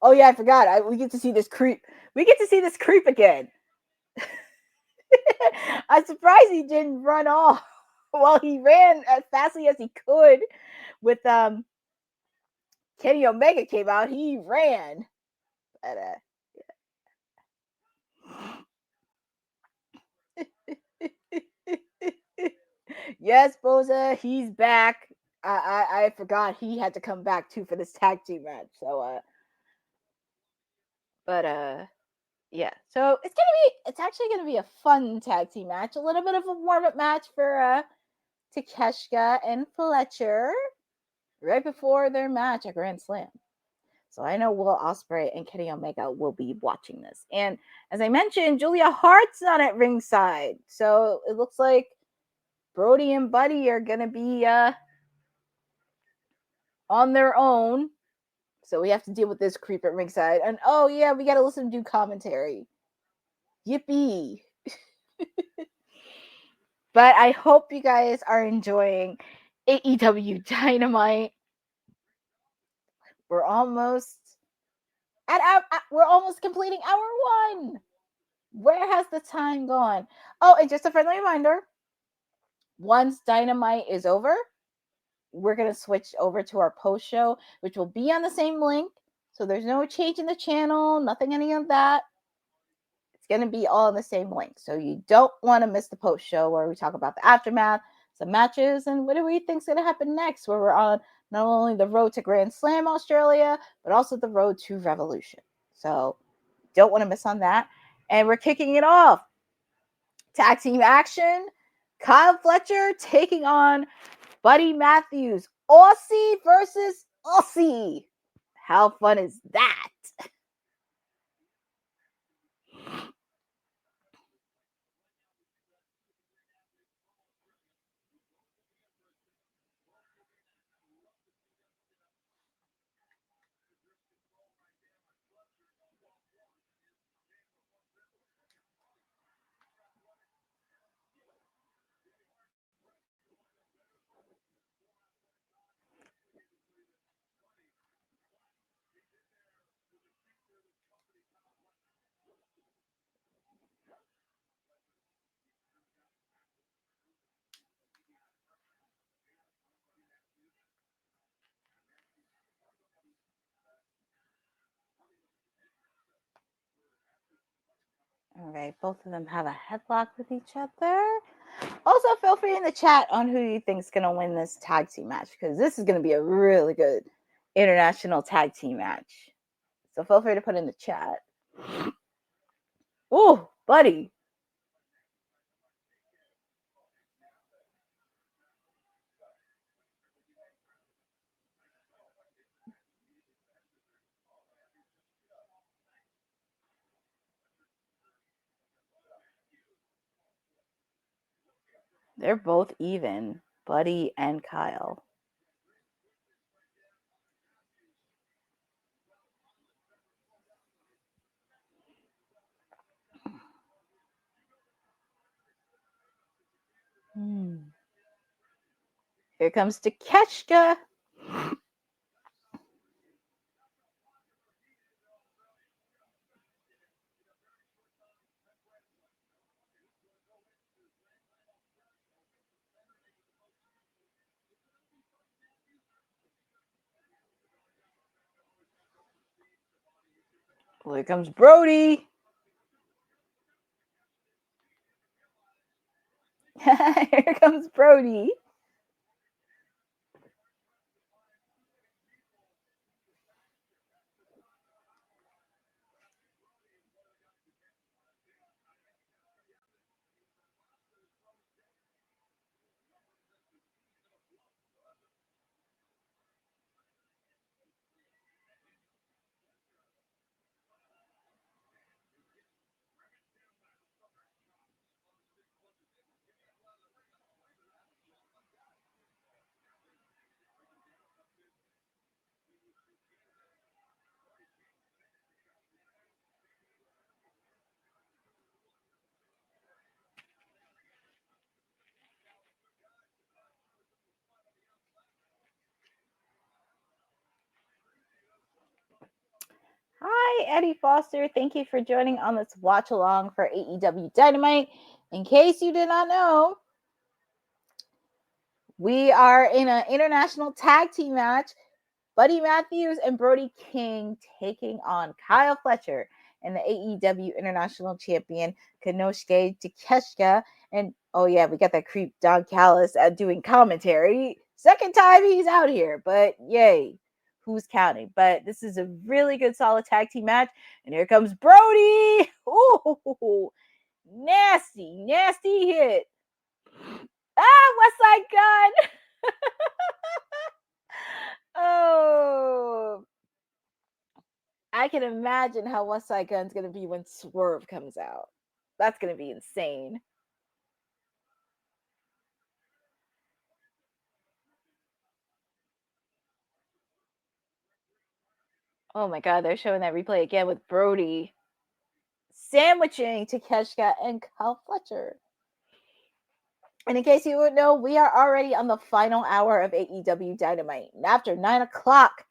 Speaker 3: Oh yeah, I forgot. We get to see this creep. We get to see this creep again. I'm surprised he didn't run off. Well, he ran as fastly as he could with Kenny Omega came out. He ran. But yes, Boza, he's back. I forgot he had to come back too for this tag team match. So but yeah. So it's actually gonna be a fun tag team match. A little bit of a warm up match for Takeshita and Fletcher right before their match at Grand Slam. So I know Will Ospreay and Kenny Omega will be watching this. And as I mentioned, Julia Hart's not at ringside. So it looks like Brody and Buddy are going to be on their own. So we have to deal with this creep at ringside. And oh, yeah, we got to listen to do commentary. Yippee. But I hope you guys are enjoying AEW Dynamite. We're almost we're almost completing hour 1. Where has the time gone? Oh, and just a friendly reminder, once Dynamite is over, we're going to switch over to our post show, which will be on the same link. So there's no change in the channel, nothing, any of that. It's going to be all in the same link. So you don't want to miss the post show where we talk about the aftermath, some matches, and what do we think's going to happen next, where we're on not only the road to Grand Slam Australia, but also the road to Revolution. So don't want to miss on that. And we're kicking it off. Tag team action. Kyle Fletcher taking on Buddy Matthews. Aussie versus Aussie. How fun is that? All right, both of them have a headlock with each other. Also, feel free in the chat on who you think is going to win this tag team match, because this is going to be a really good international tag team match. So feel free to put in the chat. Oh, Buddy. They're both even, Buddy and Kyle. Here comes Takeshita. Well, here comes Brody. Here comes Brody. Hi, Eddie Foster. Thank you for joining on this watch along for AEW Dynamite. In case you did not know, We are in an international tag team match. Buddy Matthews and Brody King taking on Kyle Fletcher and the AEW International Champion Konosuke Takeshita. And oh yeah, we got that creep Don Callis doing commentary. Second time he's out here, but yay, who's counting? But this is a really good, solid tag team match. And here comes Brody. Ooh, nasty, nasty hit. West Side Gun. Oh, I can imagine how West Side Gun's going to be when Swerve comes out. That's going to be insane. Oh my God, they're showing that replay again with Brody sandwiching Takeshita and Kyle Fletcher. And in case you would know, we are already on the final hour of AEW Dynamite. After 9 o'clock.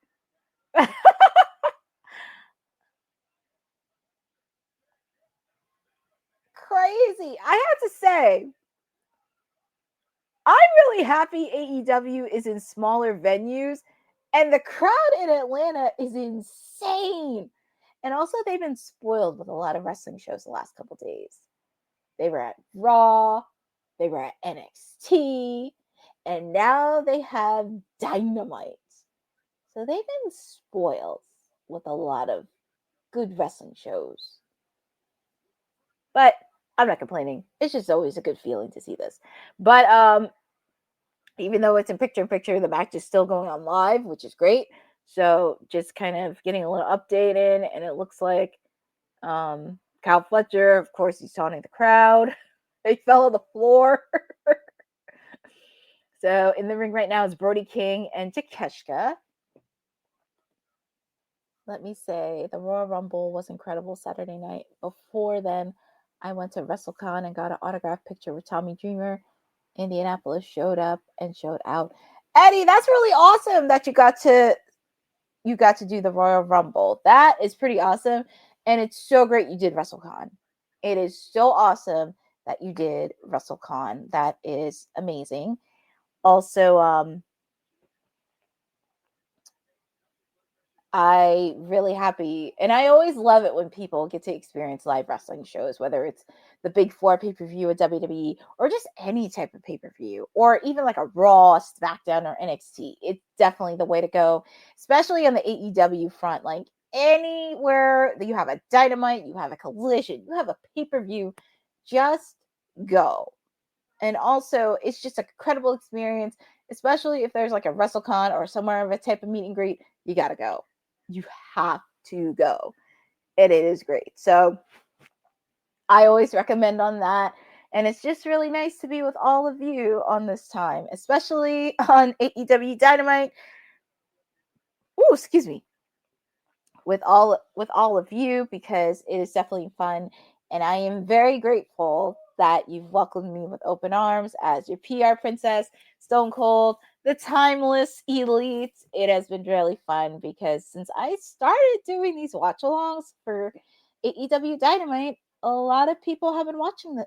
Speaker 3: Crazy. I have to say, I'm really happy AEW is in smaller venues, and the crowd in Atlanta is insane. And also, they've been spoiled with a lot of wrestling shows the last couple days. They were at Raw, they were at NXT, and now they have Dynamite. So they've been spoiled with a lot of good wrestling shows. But I'm not complaining. It's just always a good feeling to see this. But even though it's in picture-in-picture, the match is still going on live, which is great. So just kind of getting a little update in, and it looks like Kyle Fletcher, of course, he's taunting the crowd. They fell on the floor. So in the ring right now is Brody King and Takeshita. Let me say, the Royal Rumble was incredible Saturday night. Before then, I went to WrestleCon and got an autographed picture with Tommy Dreamer. Indianapolis showed up and showed out. Eddie, that's really awesome that you got to do the Royal Rumble. That is pretty awesome. And it's so great you did WrestleCon. It is so awesome that you did WrestleCon. That is amazing. Also, I really happy, and I always love it when people get to experience live wrestling shows, whether it's the Big Four pay-per-view at WWE or just any type of pay-per-view, or even like a Raw, SmackDown, or NXT. It's definitely the way to go, especially on the AEW front. Like anywhere that you have a Dynamite, you have a Collision, you have a pay-per-view, just go. And also, it's just a credible experience, especially if there's like a WrestleCon or somewhere of a type of meet and greet. You got to go. You have to go. And it is great. So I always recommend on that. And it's just really nice to be with all of you on this time, especially on AEW Dynamite. Ooh, excuse me. With all of you, because it is definitely fun. And I am very grateful that you've welcomed me with open arms as your PR princess, Stone Cold, the timeless elite. It has been really fun because since I started doing these watch alongs for AEW Dynamite, a lot of people have been watching the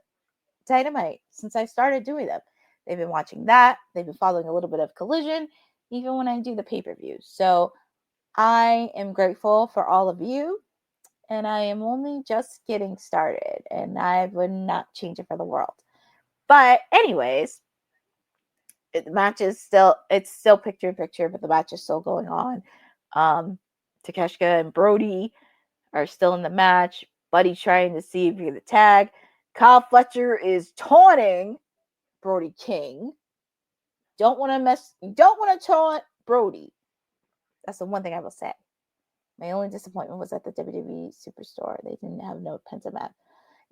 Speaker 3: Dynamite since I started doing them. They've been watching that. They've been following a little bit of Collision, even when I do the pay-per-view. So I am grateful for all of you, and I am only just getting started, and I would not change it for the world. But anyways, the match is still picture-in-picture, but the match is still going on. Takeshita and Brody are still in the match. Buddy trying to see if he can tag. Kyle Fletcher is taunting Brody King. Don't want to taunt Brody. That's the one thing I will say. My only disappointment was at the WWE Superstore. They didn't have no Pentamat.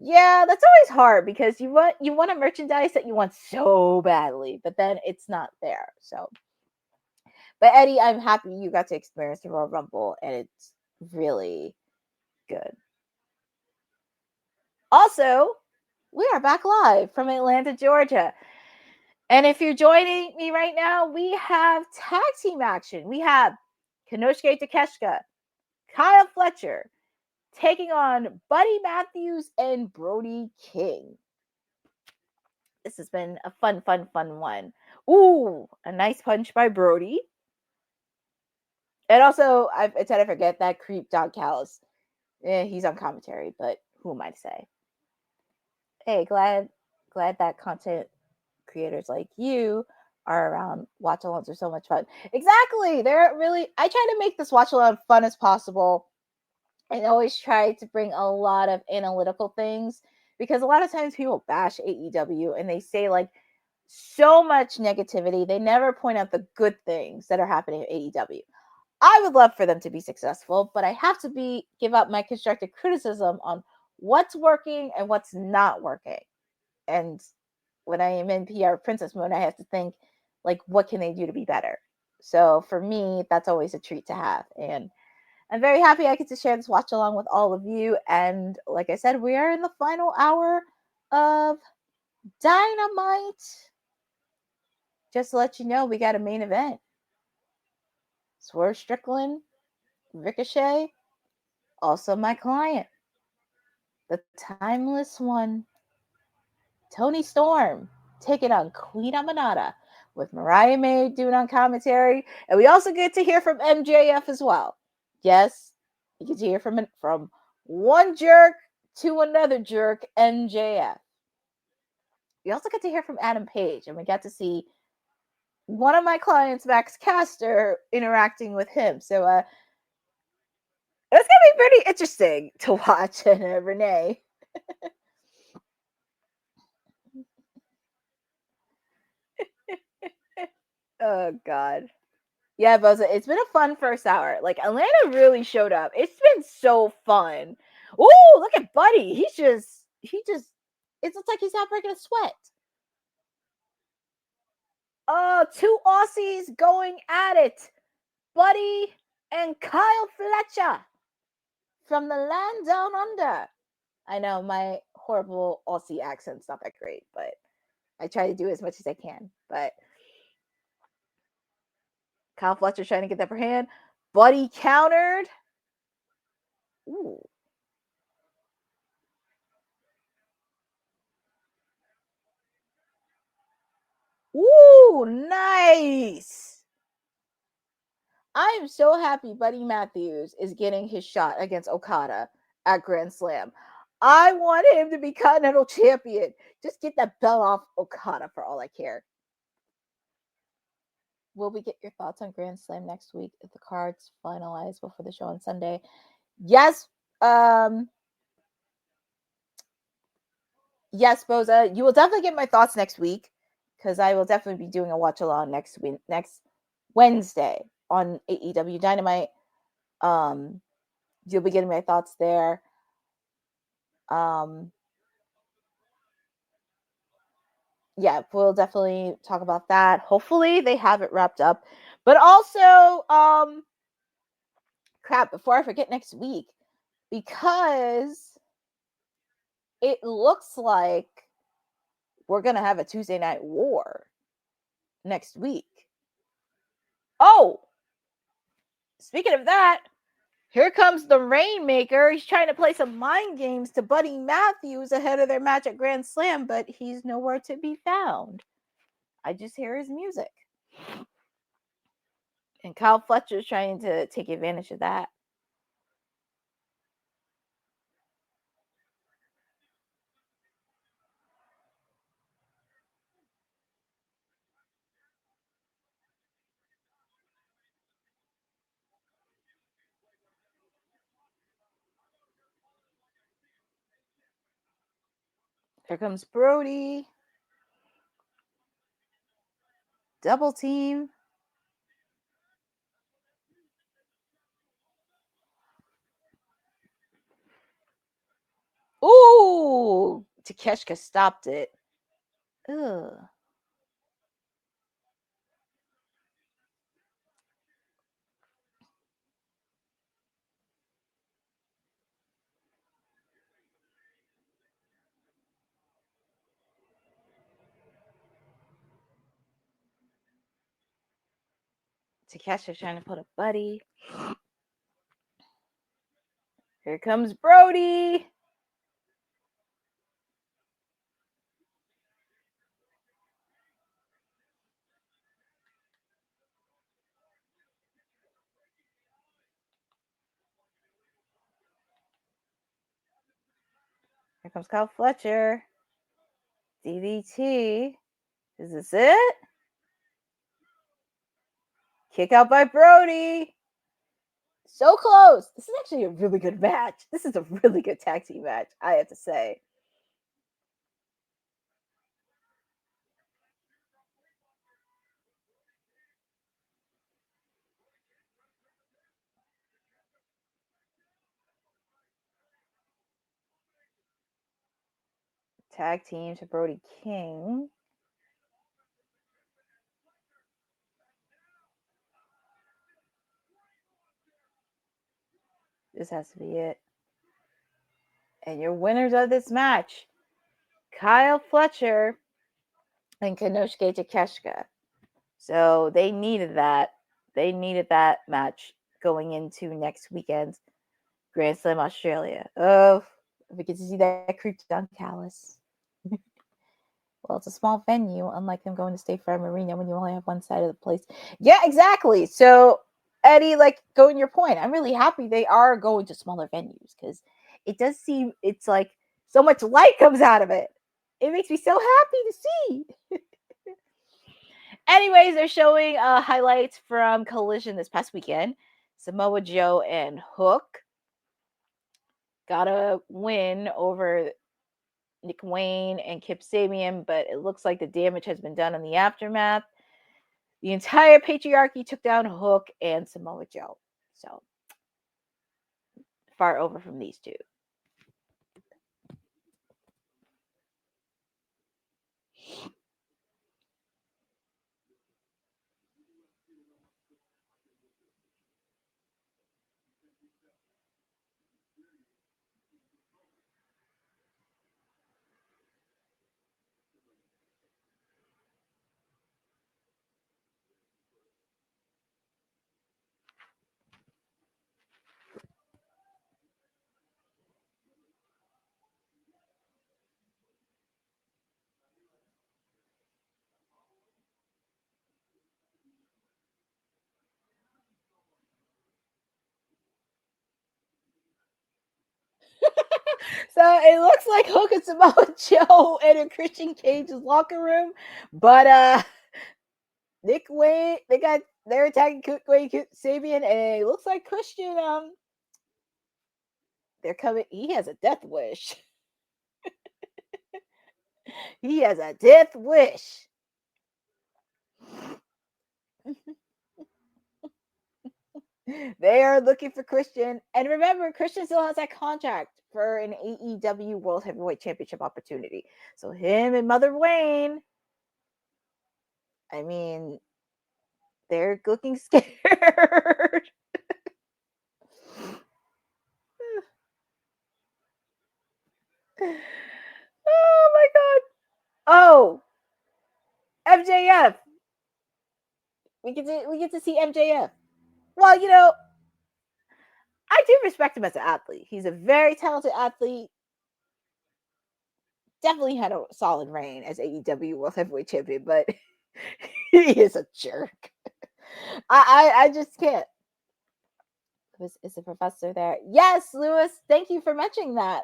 Speaker 3: Yeah, that's always hard because you want a merchandise that you want so badly, but then it's not there. So, but Eddie, I'm happy you got to experience the Royal Rumble, and it's really good. Also, we are back live from Atlanta, Georgia. And if you're joining me right now, we have tag team action. We have Konosuke Takeshita, Kyle Fletcher, taking on Buddy Matthews and Brody King. This has been a fun one. Ooh, a nice punch by Brody. And also, I tend to forget that creep Dog Callis. He's on commentary, but who am I to say? Hey, glad that content creators like you are around. Watch-alongs are so much fun. Exactly. They're really. I try to make this watch-along fun as possible, and always try to bring a lot of analytical things, because a lot of times people bash AEW and they say like so much negativity. They never point out the good things that are happening at AEW. I would love for them to be successful, but I have to give up my constructive criticism on what's working and what's not working. And when I am in PR princess mode, I have to think like, what can they do to be better? So for me, that's always a treat to have. And I'm very happy I get to share this watch along with all of you. And like I said, we are in the final hour of Dynamite. Just to let you know, we got a main event. Swerve Strickland, Ricochet, also my client, the timeless one, Tony Storm, taking on Queen Amanada, with Mariah May doing on commentary. And we also get to hear from MJF as well. Yes, you get to hear from one jerk to another jerk, MJF. We also get to hear from Adam Page, and we got to see one of my clients, Max Caster, interacting with him. So it's gonna be pretty interesting to watch. And Renee. Oh God. Yeah, Boza, it's been a fun first hour. Like, Atlanta really showed up. It's been so fun. Ooh, look at Buddy. It's like he's not breaking a sweat. Two Aussies going at it. Buddy and Kyle Fletcher from the land down under. I know my horrible Aussie accent's not that great, but I try to do as much as I can. But Kyle Fletcher trying to get the upper hand. Buddy countered. Ooh. Ooh, nice. I am so happy Buddy Matthews is getting his shot against Okada at Grand Slam. I want him to be Continental Champion. Just get that belt off Okada for all I care. Will we get your thoughts on Grand Slam next week if the card's finalized before the show on Sunday? Yes. Yes, Boza. You will definitely get my thoughts next week, because I will definitely be doing a watch along next Wednesday on AEW Dynamite. You'll be getting my thoughts there. Yeah, we'll definitely talk about that. Hopefully they have it wrapped up. But also, crap, before I forget, next week, because it looks like we're going to have a Tuesday Night War next week. Oh, speaking of that, here comes the Rainmaker. He's trying to play some mind games to Buddy Matthews ahead of their match at Grand Slam, but he's nowhere to be found. I just hear his music. And Kyle Fletcher's trying to take advantage of that. Here comes Brody. Double team. Ooh! Takeshita stopped it. Ugh. Takeshita trying to put a Buddy. Here comes Brody. Here comes Kyle Fletcher. DDT. Is this it? Kick out by Brody. So close. This is actually a really good match. This is a really good tag team match, I have to say. Tag team to Brody King. This has to be it. And your winners of this match, Kyle Fletcher and Konosuke Takeshita. So they needed that. They needed that match going into next weekend's Grand Slam Australia. Oh, we get to see that creep down Callis. Well, it's a small venue, unlike them going to State Farm Arena when you only have one side of the place. Yeah, exactly. So, Eddie, like, going your point, I'm really happy they are going to smaller venues because it does seem it's like so much light comes out of it. It makes me so happy to see. Anyways, they're showing highlights from Collision this past weekend. Samoa Joe and Hook got a win over Nick Wayne and Kip Sabian, but it looks like the damage has been done in the aftermath. The entire patriarchy took down Hook and Samoa Joe. So far over from these two. So it looks like Hook and Samoa Joe in Christian Cage's locker room, but Nick Wayne, they're attacking Wayne Sabian, and it looks like Christian they're coming. He has a death wish. He has a death wish. They are looking for Christian. And remember, Christian still has that contract for an AEW World Heavyweight Championship opportunity. So him and Mother Wayne, I mean, they're looking scared. Oh my god. Oh, MJF. We get to see MJF. Well, I do respect him as an athlete. He's a very talented athlete. Definitely had a solid reign as AEW World Heavyweight Champion, but he is a jerk. I just can't. Is the professor there? Yes, Lewis. Thank you for mentioning that.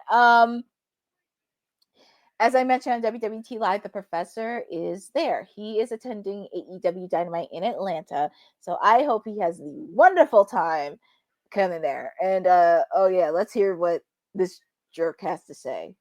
Speaker 3: As I mentioned on WWT Live, the professor is there. He is attending AEW Dynamite in Atlanta, so I hope he has the wonderful time coming there. And oh yeah, let's hear what this jerk has to say.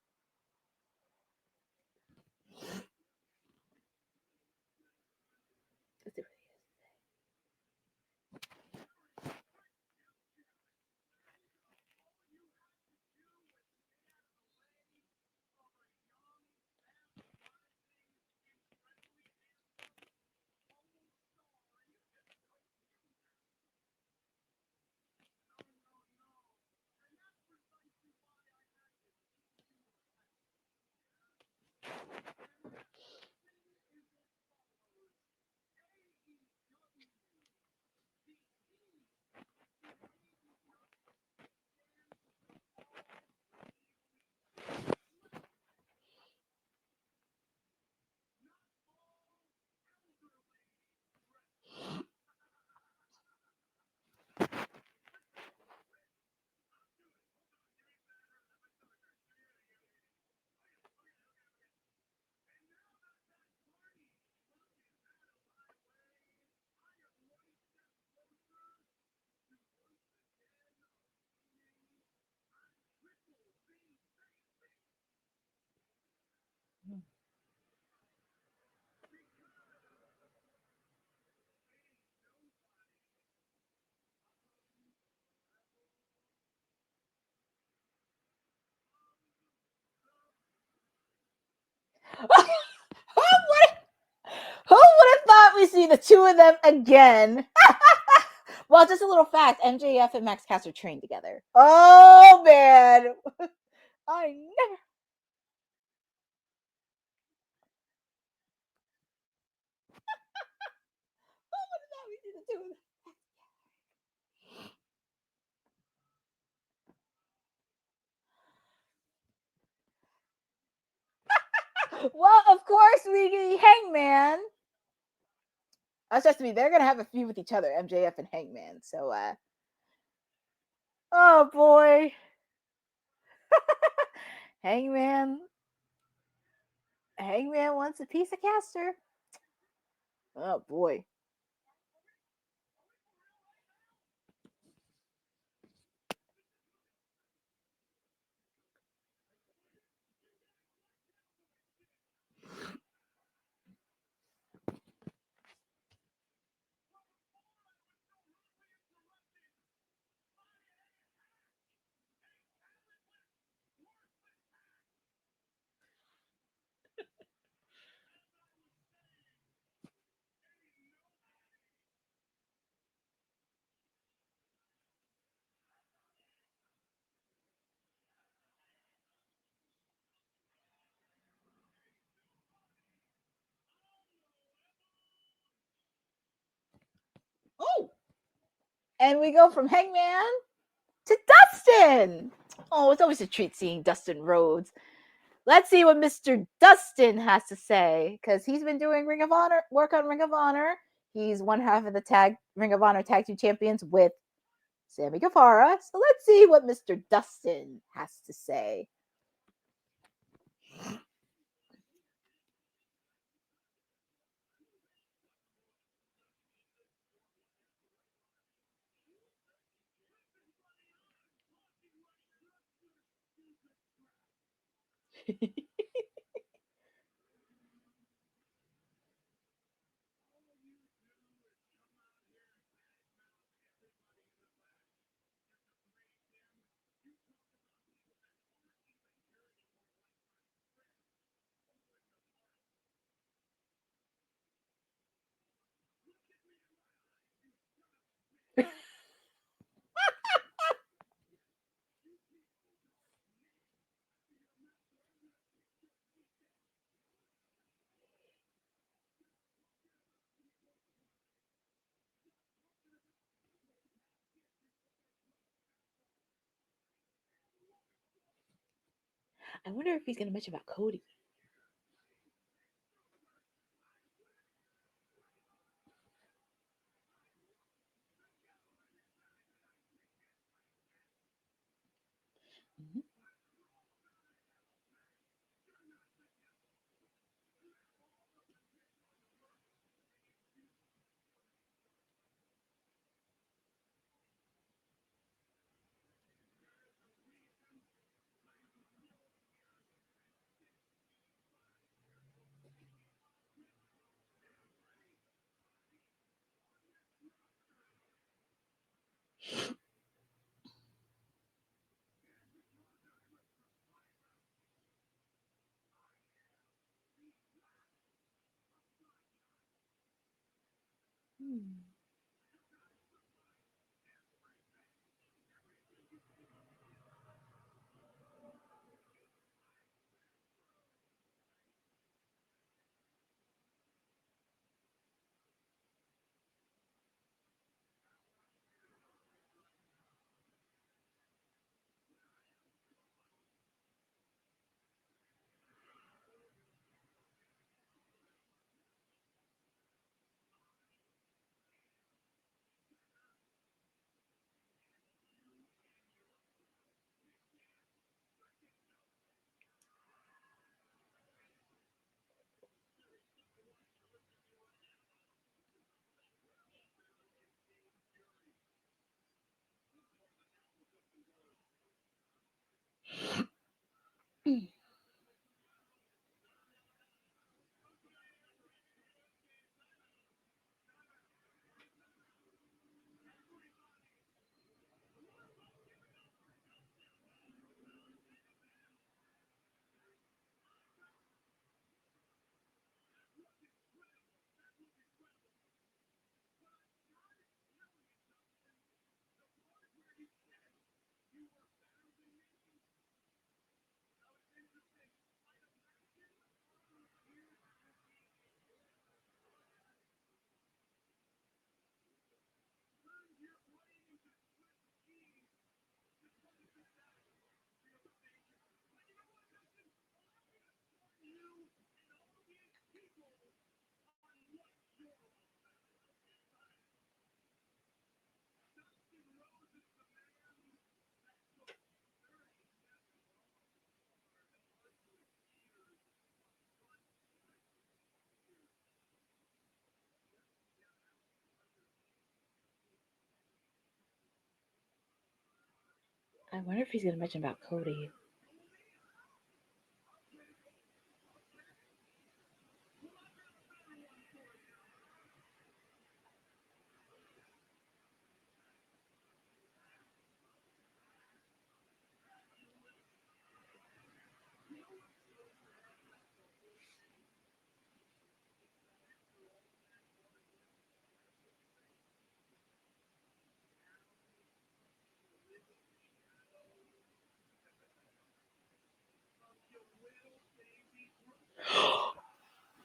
Speaker 3: see the two of them again. Well, just a little fact: MJF and Max Caster trained together. Oh man, I never. What did that mean to do with it? Well, of course, we get Hangman. That's just me. They're gonna have a feud with each other, MJF and Hangman. So, oh boy, Hangman. Hangman wants a piece of Caster. Oh boy. Oh, and we go from Hangman to Dustin. Oh, it's always a treat seeing Dustin Rhodes. Let's see what Mr. Dustin has to say, because he's been doing Ring of Honor work on Ring of Honor. He's one half of the Ring of Honor Tag Team Champions with Sammy Guevara. So let's see what Mr. Dustin has to say. I wonder if he's going to mention about Cody. Mm-hmm. I wonder if he's gonna mention about Cody.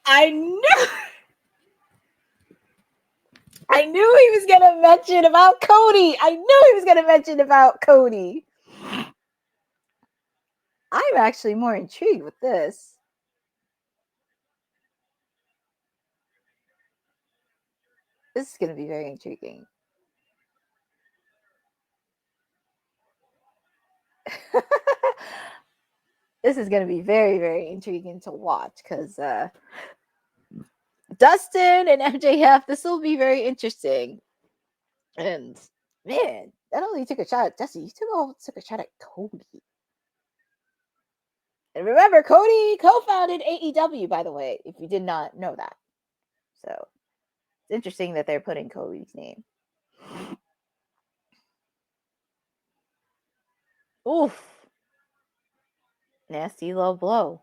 Speaker 3: I knew he was gonna mention about Cody. I knew he was gonna mention about Cody. I'm actually more intrigued with this. This is gonna be very intriguing. This is gonna be very, very intriguing to watch because Dustin and MJF, this will be very interesting. And man, not only took a shot at Dustin, you took a shot at Cody. And remember, Cody co-founded AEW, by the way, if you did not know that. So it's interesting that they're putting Cody's name. Oof. Nasty low blow.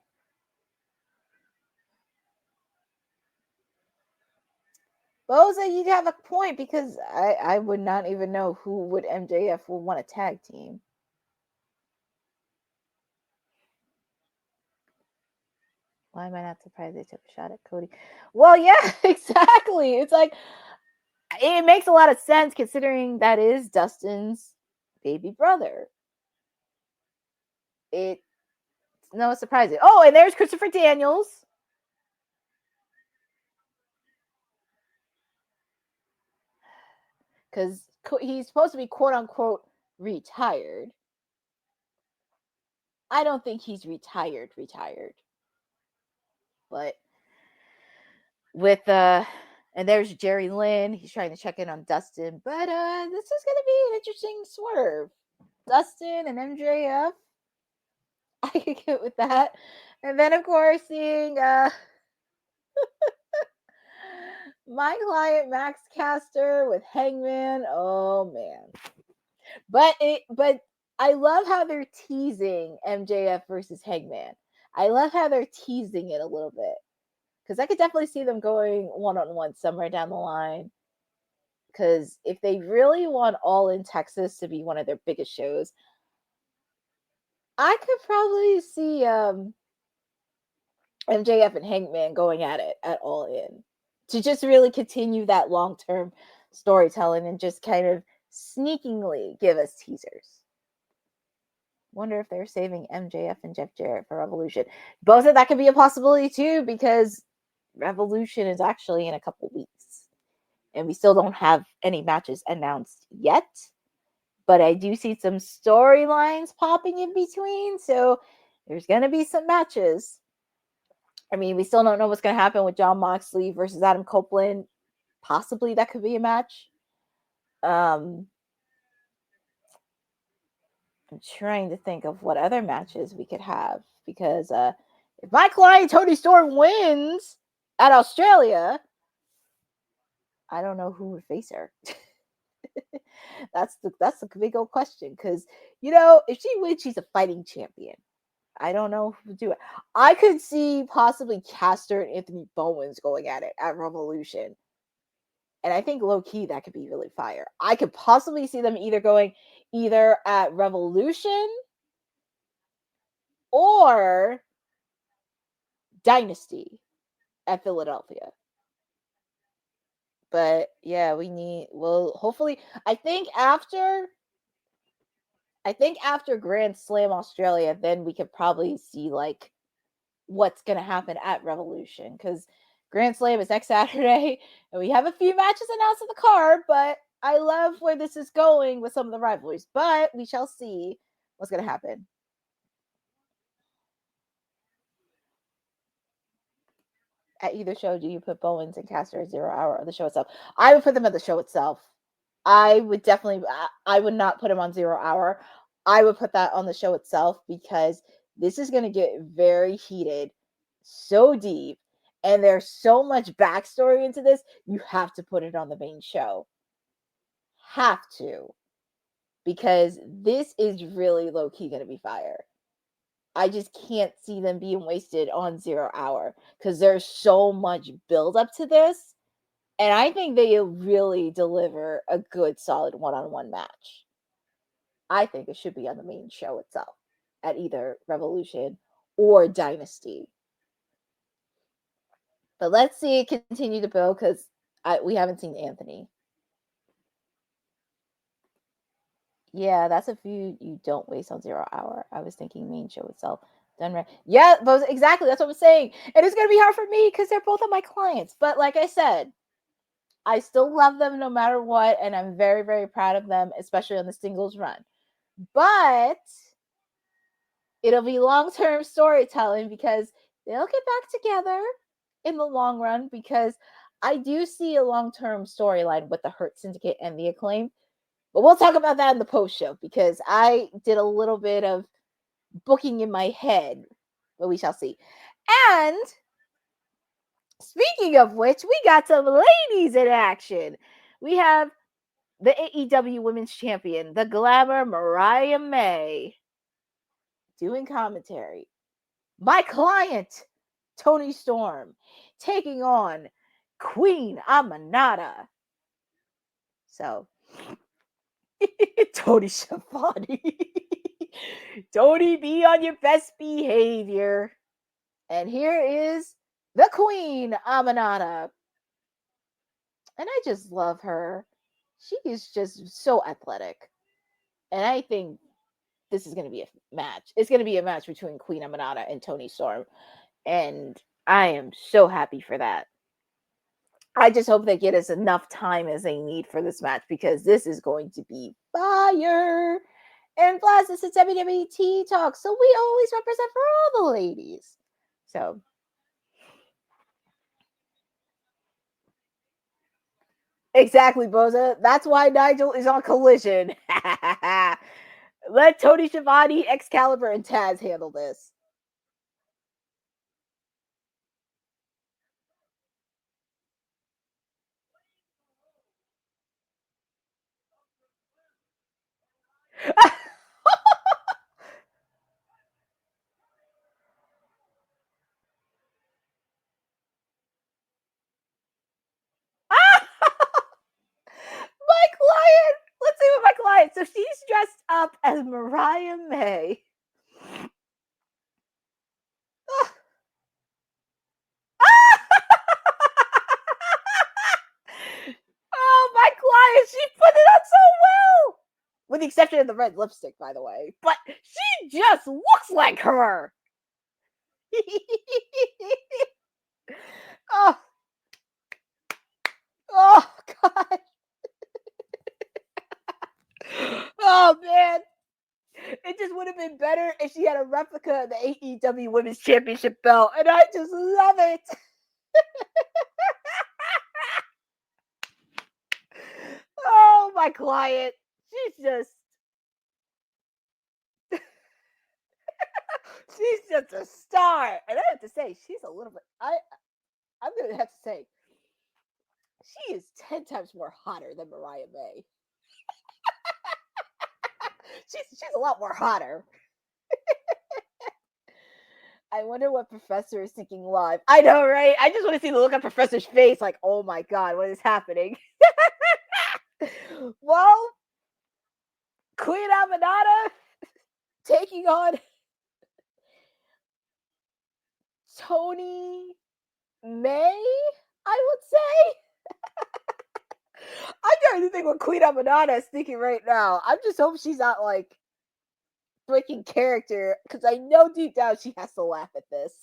Speaker 3: Boza, you have a point because I would not even know who would MJF would want a tag team. Why am I not surprised they took a shot at Cody? Well, yeah, exactly. It's like it makes a lot of sense considering that is Dustin's baby brother. It's no surprise. Oh, and there's Christopher Daniels. Because he's supposed to be quote unquote retired. I don't think he's retired. But with and there's Jerry Lynn. He's trying to check in on Dustin. But this is gonna be an interesting swerve. Dustin and MJF. I could get with that. And then of course seeing my client Max Caster with Hangman. Oh man. But I love how they're teasing MJF versus Hangman. I love how they're teasing it a little bit. Because I could definitely see them going one-on-one somewhere down the line. Because if they really want All in Texas to be one of their biggest shows, I could probably see MJF and Hangman going at it at All In. To just really continue that long-term storytelling and just kind of sneakingly give us teasers. Wonder if they're saving MJF and Jeff Jarrett for Revolution. Both of that could be a possibility too, because Revolution is actually in a couple weeks. And we still don't have any matches announced yet. But I do see some storylines popping in between. So there's going to be some matches. I mean, we still don't know what's going to happen with Jon Moxley versus Adam Copeland. Possibly that could be a match. I'm trying to think of what other matches we could have. Because if my client Tony Storm wins at Australia, I don't know who would face her. That's the big old question. Because, if she wins, she's a fighting champion. I don't know who would do it. I could see possibly Caster and Anthony Bowens going at it at Revolution. And I think low-key that could be really fire. I could possibly see them either at Revolution or Dynasty at Philadelphia. But yeah, hopefully I think after Grand Slam Australia, then we could probably see like what's gonna happen at Revolution, because Grand Slam is next Saturday and we have a few matches announced on the card, but I love where this is going with some of the rivalries. But we shall see what's gonna happen. At either show, do you put Bowens and Caster at 0 hour or the show itself? I would put them at the show itself. I would not put him on 0 hour. I would put that on the show itself because this is going to get very heated, so deep, and there's so much backstory into this. You have to put it on the main show. Have to. Because this is really low key going to be fire. I just can't see them being wasted on 0 Hour because there's so much build up to this. And I think they really deliver a good, solid one-on-one match. I think it should be on the main show itself at either Revolution or Dynasty. But let's see it continue to build because we haven't seen Anthony. Yeah, that's a feud you don't waste on 0 Hour. I was thinking main show itself. Done right. Yeah, but exactly. That's what I'm saying. And it's going to be hard for me because they're both of my clients. But like I said, I still love them no matter what. And I'm very, very proud of them, especially on the singles run. But it'll be long-term storytelling because they'll get back together in the long run because I do see a long-term storyline with the Hurt Syndicate and the Acclaim. But we'll talk about that in the post show because I did a little bit of booking in my head, but we shall see. And speaking of which, we got some ladies in action. We have the AEW Women's Champion, the Glamour Mariah May, doing commentary. My client, Toni Storm, taking on Queen Amanada. So, Tony Schiavone. Tony, be on your best behavior. And here is the Queen Amanada. And I just love her. She is just so athletic. And I think this is going to be a match. It's going to be a match between Queen Amanada and Toni Storm. And I am so happy for that. I just hope they get us enough time as they need for this match because this is going to be fire. And plus, this is WWE Talk, so we always represent for all the ladies. So, exactly, Boza. That's why Nigel is on Collision. Let Tony Schiavone, Excalibur, and Taz handle this. My client. Let's see what my client. So she's dressed up as Mariah May. Oh, my client. She put it on so well. With the exception of the red lipstick, by the way. But she just looks like her. Oh. Oh, God. Oh, man. It just would have been better if she had a replica of the AEW Women's Championship belt. And I just love it. Oh, my client. She's just she's just a star. And I have to say, she's a little bit I'm gonna have to say she is 10 times more hotter than Mariah May. she's a lot more hotter. I wonder what Professor is thinking live. I know, right? I just want to see the look on Professor's face, like, oh my God, what is happening? Well, Queen Amanada taking on Toni May, I would say. I'm trying to think what Queen Amanada is thinking right now. I'm just hoping she's not like breaking character because I know deep down she has to laugh at this.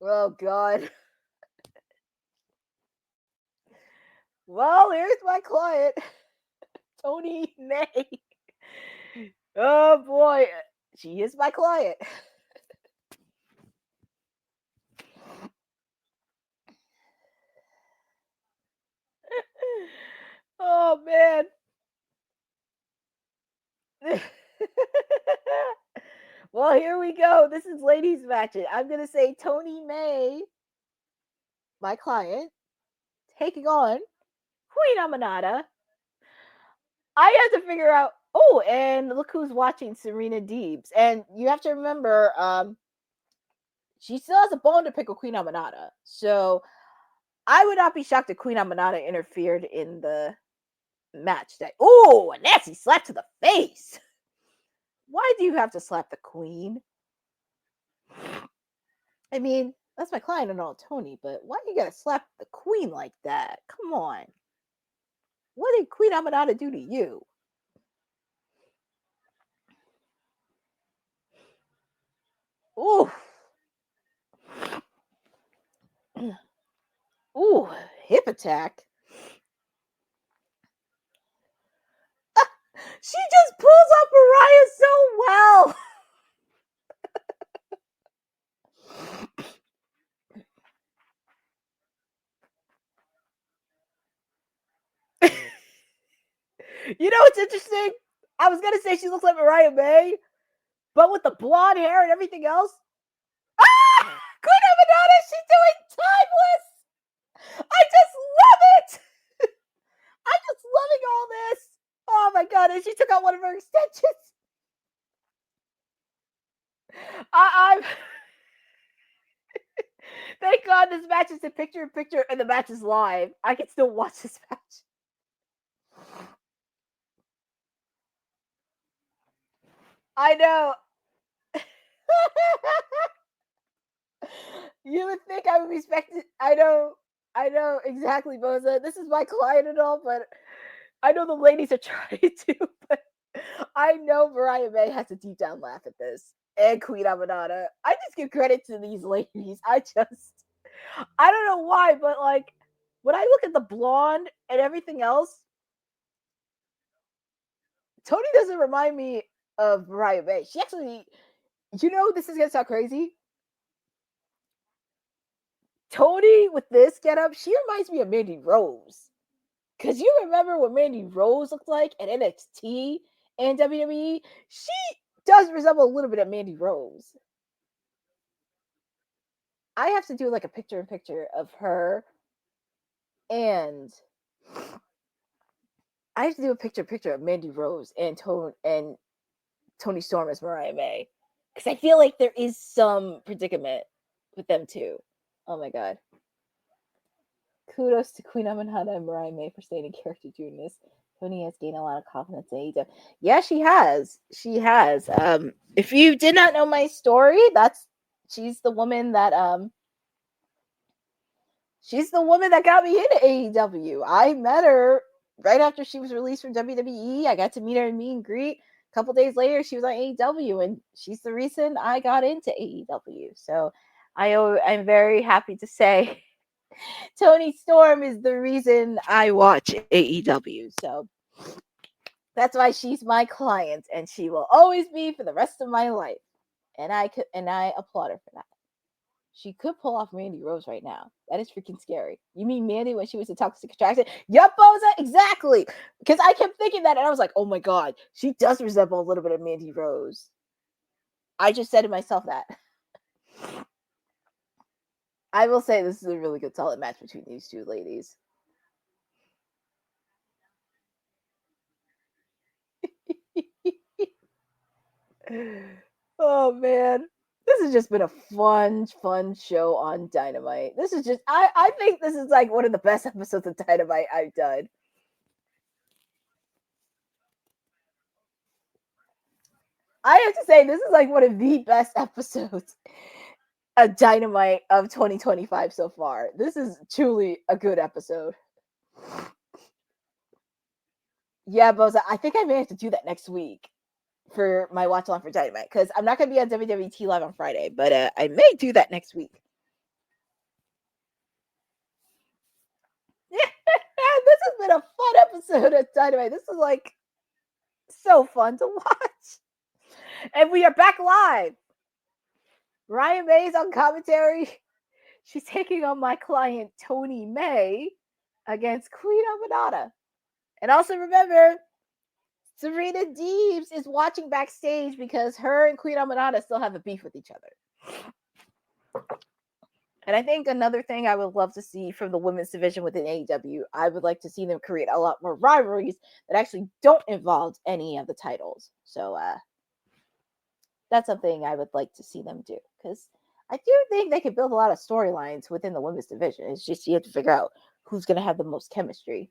Speaker 3: Oh, God. Well, here's my client, Toni May. Oh, boy. She is my client. Oh, man. here we go. This is ladies matches. I'm gonna say Tony May, my client, taking on Queen Amanada. I have to figure out. Oh, and look who's watching, Serena Deebs. And you have to remember, she still has a bone to pick with Queen Amanada. So I would not be shocked if Queen Amanada interfered in the match. That a nasty slap to the face. Why do you have to slap the queen? I mean, that's my client and all, Tony, but why you gotta slap the queen like that? Come on. What did Queen Amanada do to you? Ooh. Ooh, hip attack. She just pulls up Mariah so well. You know what's interesting? I was gonna say she looks like Mariah May, but with the blonde hair and everything else. Ah! Queen Amanada, she's doing timeless. I just love it. I'm just loving all this. Oh my god! And she took out one of her extensions. I'm. Thank God this match is a picture-in-picture and the match is live. I can still watch this match. I know. You would think I would respect it. I know exactly, Boza. This is my client and all, but I know the ladies are trying to, but I know Mariah May has a deep down laugh at this. And Queen Amanada. I just give credit to these ladies. I don't know why, but like when I look at the blonde and everything else, Tony doesn't remind me of Mariah May. She actually, this is gonna sound crazy. Tony with this getup, she reminds me of Mandy Rose. Cause you remember what Mandy Rose looked like at NXT and WWE? She does resemble a little bit of Mandy Rose. I have to do like a picture-in-picture of her, and I have to do a picture-in-picture of Mandy Rose and Tony Storm as Mariah May. Because I feel like there is some predicament with them too. Oh my god. Kudos to Queen Amanada and Mariah May for staying in character doing this. Tony has gained a lot of confidence in AEW. Yeah, she has. She has. If you did not know my story, she's the woman that got me into AEW. I met her right after she was released from WWE. I got to meet her and meet and greet. A couple days later, she was on AEW, and she's the reason I got into AEW. So I'm very happy to say Tony Storm is the reason I watch AEW. So that's why she's my client, and she will always be for the rest of my life. And I applaud her for that. She could pull off Mandy Rose right now. That is freaking scary. You mean Mandy when she was a Toxic Attraction? Yup, Boza, exactly. Because I kept thinking that, and I was like, oh my god, she does resemble a little bit of Mandy Rose. I just said to myself that. I will say this is a really good solid match between these two ladies. Oh man. This has just been a fun show on Dynamite. This is just I think this is like one of the best episodes of Dynamite I've done. I have to say, this is like one of the best episodes of Dynamite of 2025 so far. This is truly a good episode. Yeah, Boza, I think I may have to do that next week for my watch along for Dynamite, because I'm not going to be on WWT Live on Friday, but I may do that next week. Yeah, this has been a fun episode of Dynamite. This is like so fun to watch. And we are back live. Ryan May's on commentary. She's taking on my client, Tony May, against Queen Amanada. And also remember, Serena Deebs is watching backstage because her and Queen Amanada still have a beef with each other. And I think another thing I would love to see from the women's division within AEW, I would like to see them create a lot more rivalries that actually don't involve any of the titles. So that's something I would like to see them do, because I do think they could build a lot of storylines within the women's division. It's just you have to figure out who's going to have the most chemistry.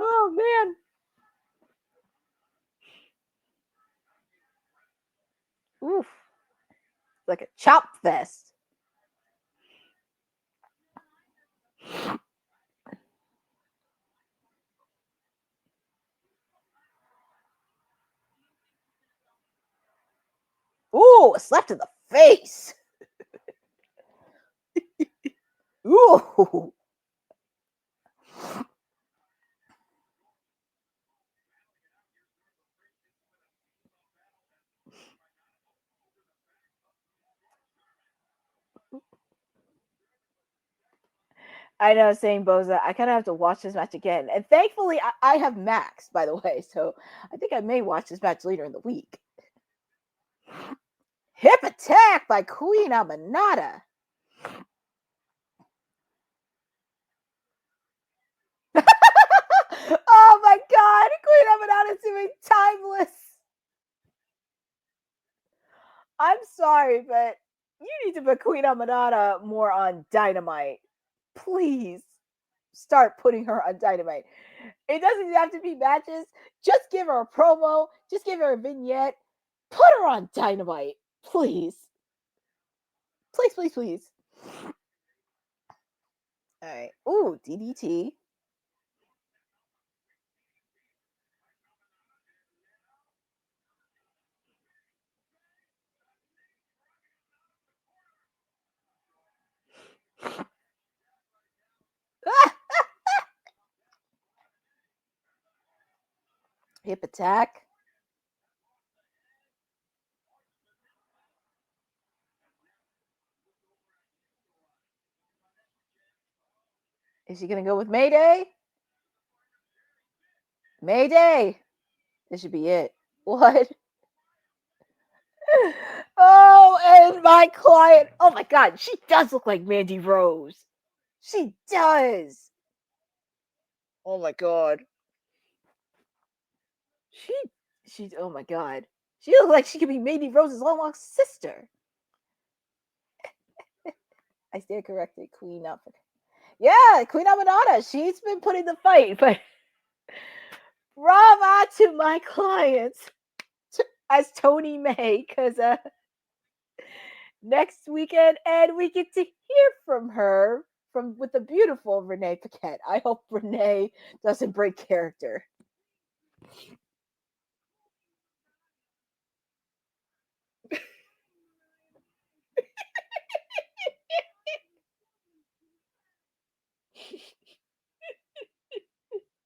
Speaker 3: Oh man. Oof. It's like a chop fest. Ooh, a slap to the face. Ooh. I know, saying Boza, I kind of have to watch this match again. And thankfully, I have Max, by the way. So I think I may watch this match later in the week. Hip attack by Queen Amanada. Oh my god, Queen Amanada is doing timeless. I'm sorry, but you need to put Queen Amanada more on Dynamite. Please start putting her on Dynamite. It doesn't have to be matches. Just give her a promo. Just give her a vignette. Put her on Dynamite. Please. Please, please, please. All right. Ooh, DDT. Hip attack. Is she going to go with Mayday? Mayday. This should be it. What? Oh, and my client. Oh my god, she does look like Mandy Rose. She does. Oh my god. She oh my god. She looks like she could be Mandy Rose's long lost sister. I stand corrected, Queen up. Yeah, Queen Amanada. She's been putting the fight, but brava to my clients as Tony May, because next weekend, and we get to hear from her with the beautiful Renee Paquette. I hope Renee doesn't break character.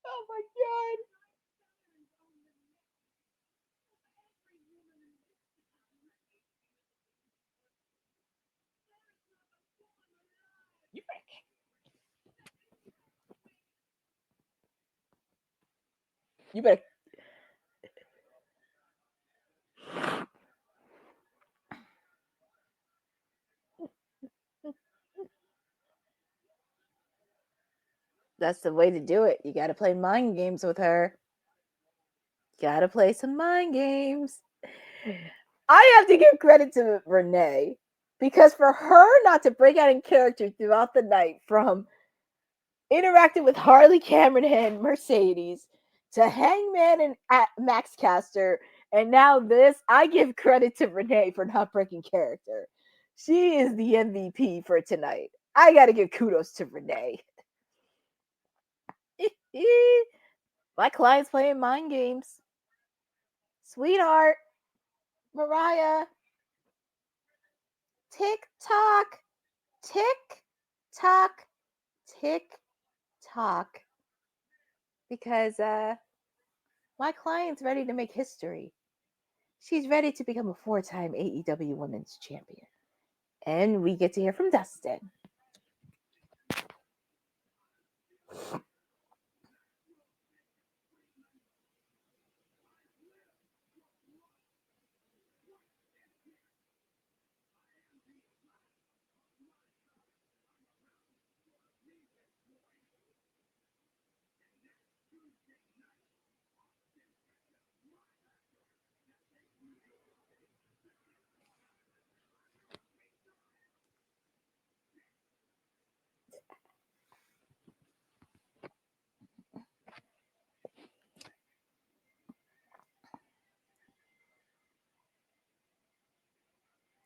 Speaker 3: Oh my god. You better. That's the way to do it. You got to play mind games with her. Got to play some mind games. I have to give credit to Renee, because for her not to break out in character throughout the night, from interacting with Harley Cameron and Mercedes to Hangman and Max Caster, and now this, I give credit to Renee for not breaking character. She is the MVP for tonight. I got to give kudos to Renee. My client's playing mind games. Sweetheart, Mariah, tick tock, tick tock, tick tock. Because my client's ready to make history. She's ready to become a 4-time AEW Women's Champion. And we get to hear from Dustin.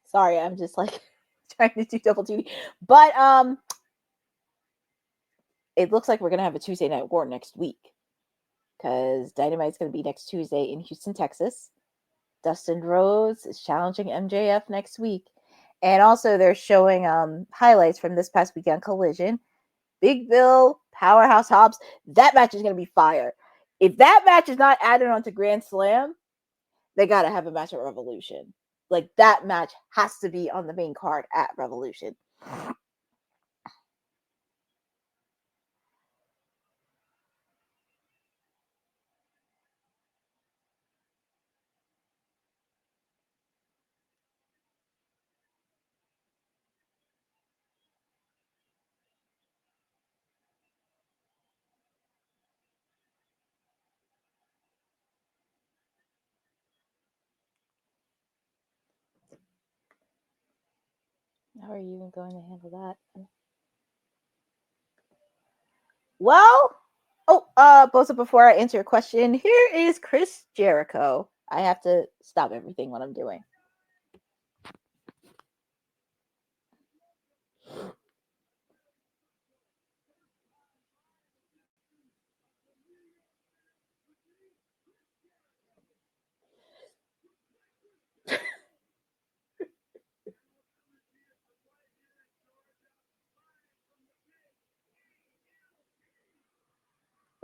Speaker 3: Sorry, I'm just like trying to do double duty. But it looks like we're gonna have a Tuesday Night War next week. Because Dynamite's gonna be next Tuesday in Houston, Texas. Dustin Rhodes is challenging MJF next week. And also they're showing highlights from this past weekend Collision. Big Bill, Powerhouse Hobbs. That match is gonna be fire. If that match is not added onto Grand Slam, they gotta have a match at Revolution. Like that match has to be on the main card at Revolution. How are you even going to handle that? Well, Bosa, before I answer your question, here is Chris Jericho. I have to stop everything what I'm doing.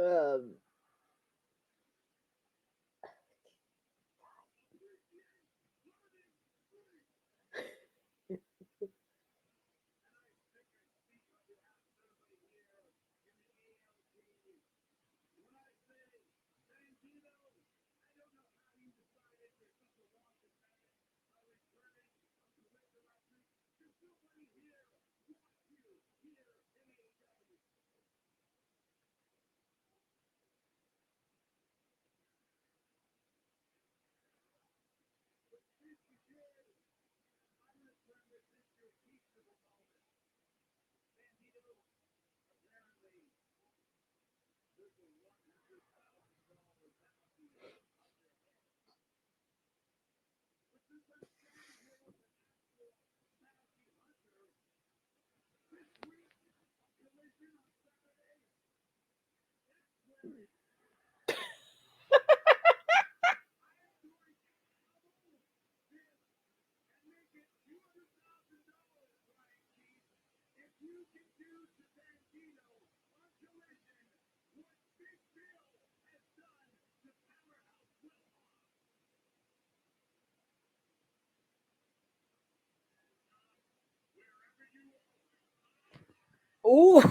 Speaker 3: Um, Ooh,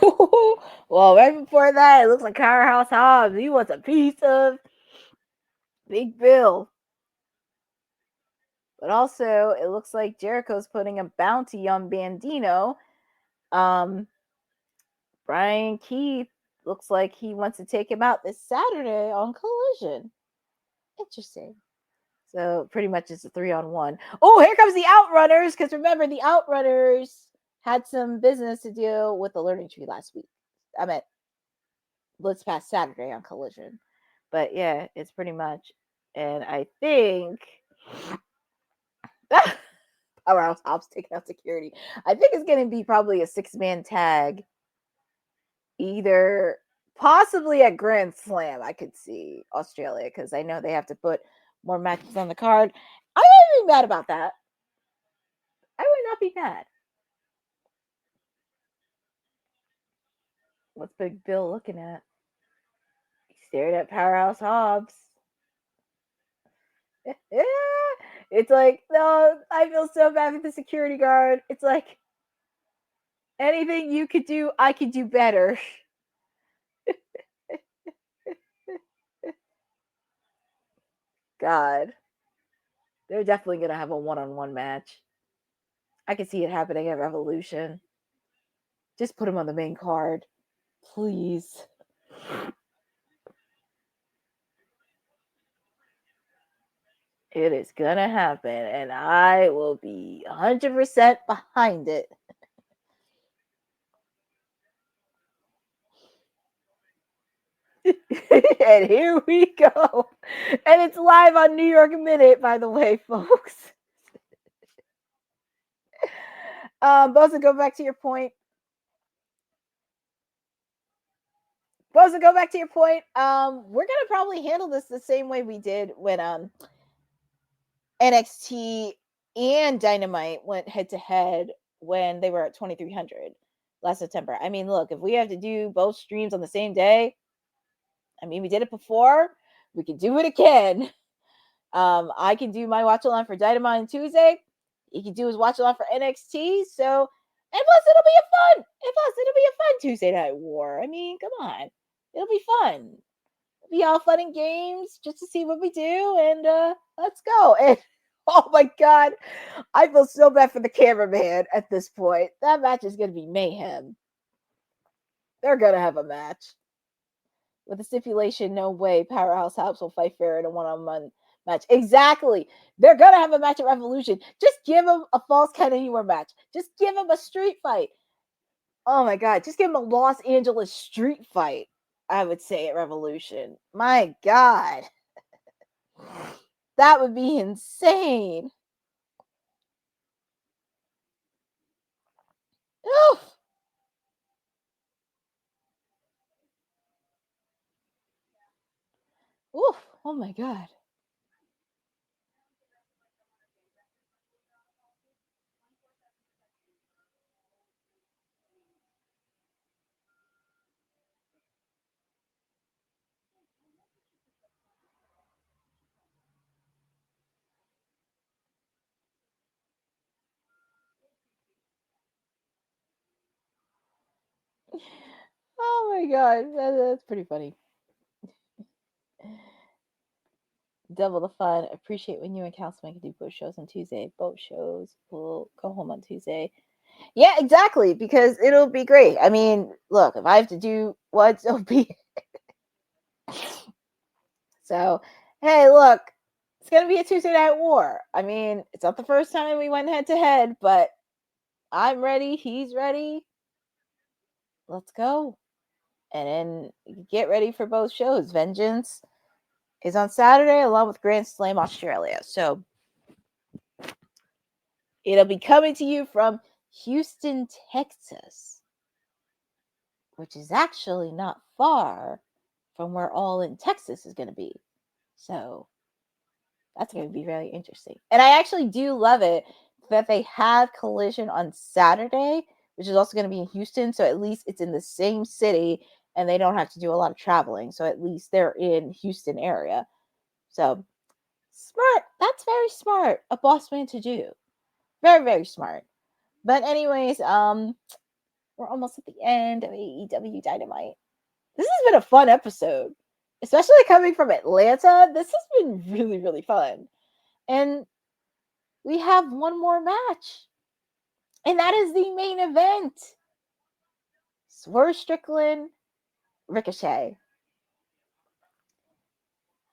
Speaker 3: well, right before that, it looks like Powerhouse Hobbs. He wants a piece of Big Bill. But also, it looks like Jericho's putting a bounty on Bandino. Brian Keith looks like he wants to take him out this Saturday on Collision. Interesting. So pretty much it's a 3-on-1. Oh, here comes the Outrunners. Because remember, the Outrunners had some business to deal with the Learning Tree last week. I meant this past Saturday on Collision. But yeah, it's pretty much. And I think Powerhouse Hobbs taking out security. I think it's going to be probably a 6-man tag. Either Possibly at Grand Slam, I could see Australia because I know they have to put more matches on the card. I wouldn't be mad about that. I would not be mad. What's Big Bill looking at? He stared at Powerhouse Hobbs. It's like, no, I feel so bad for the security guard. It's like, anything you could do, I could do better. God. They're definitely going to have a one-on-one match. I can see it happening at Revolution. Just put him on the main card. Please. It is going to happen, and I will be 100% behind it. And here we go. And it's live on New York Minute, by the way, folks. Bosa, go back to your point. We're gonna probably handle this the same way we did when NXT and Dynamite went head to head when they were at 2300 last September. I mean, look, if we have to do both streams on the same day, I mean, we did it before, we can do it again. I can do my watch along for Dynamite on Tuesday. He can do his watch along for NXT. So, and plus, it'll be a fun Tuesday Night War. I mean, come on, it'll be fun. It'll be all fun and games just to see what we do, and let's go. And oh my God, I feel so bad for the cameraman at this point. That match is gonna be mayhem. They're gonna have a match with a stipulation. No way, Powerhouse Hobbs will fight fair in a one-on-one match. Exactly. They're gonna have a match at Revolution. Just give them a false count anywhere match. Just give them a street fight. Oh my God. Just give them a Los Angeles street fight, I would say, at Revolution. My God. That would be insane. Oof. Oof. Oh my God. Oh my God. That's pretty funny. Double the fun. Appreciate when you and Councilman can do both shows on Tuesday. Both shows will go home on Tuesday. Yeah, exactly. Because it'll be great. I mean, look, if I have to do what, it'll be. So, hey, look, it's going to be a Tuesday Night War. I mean, it's not the first time we went head to head, but I'm ready. He's ready. Let's go. And then get ready for both shows. Vengeance is on Saturday along with Grand Slam Australia. So it'll be coming to you from Houston, Texas, which is actually not far from where All in Texas is going to be. So that's going to be very interesting. And I actually do love it that they have Collision on Saturday, which is also going to be in Houston. So at least it's in the same city and they don't have to do a lot of traveling. So at least they're in Houston area. So smart. That's very smart. A boss man to do. Very, very smart. But anyways, we're almost at the end of AEW Dynamite. This has been a fun episode, especially coming from Atlanta. This has been really, really fun. And we have one more match, and that is the main event. Swerve Strickland, Ricochet.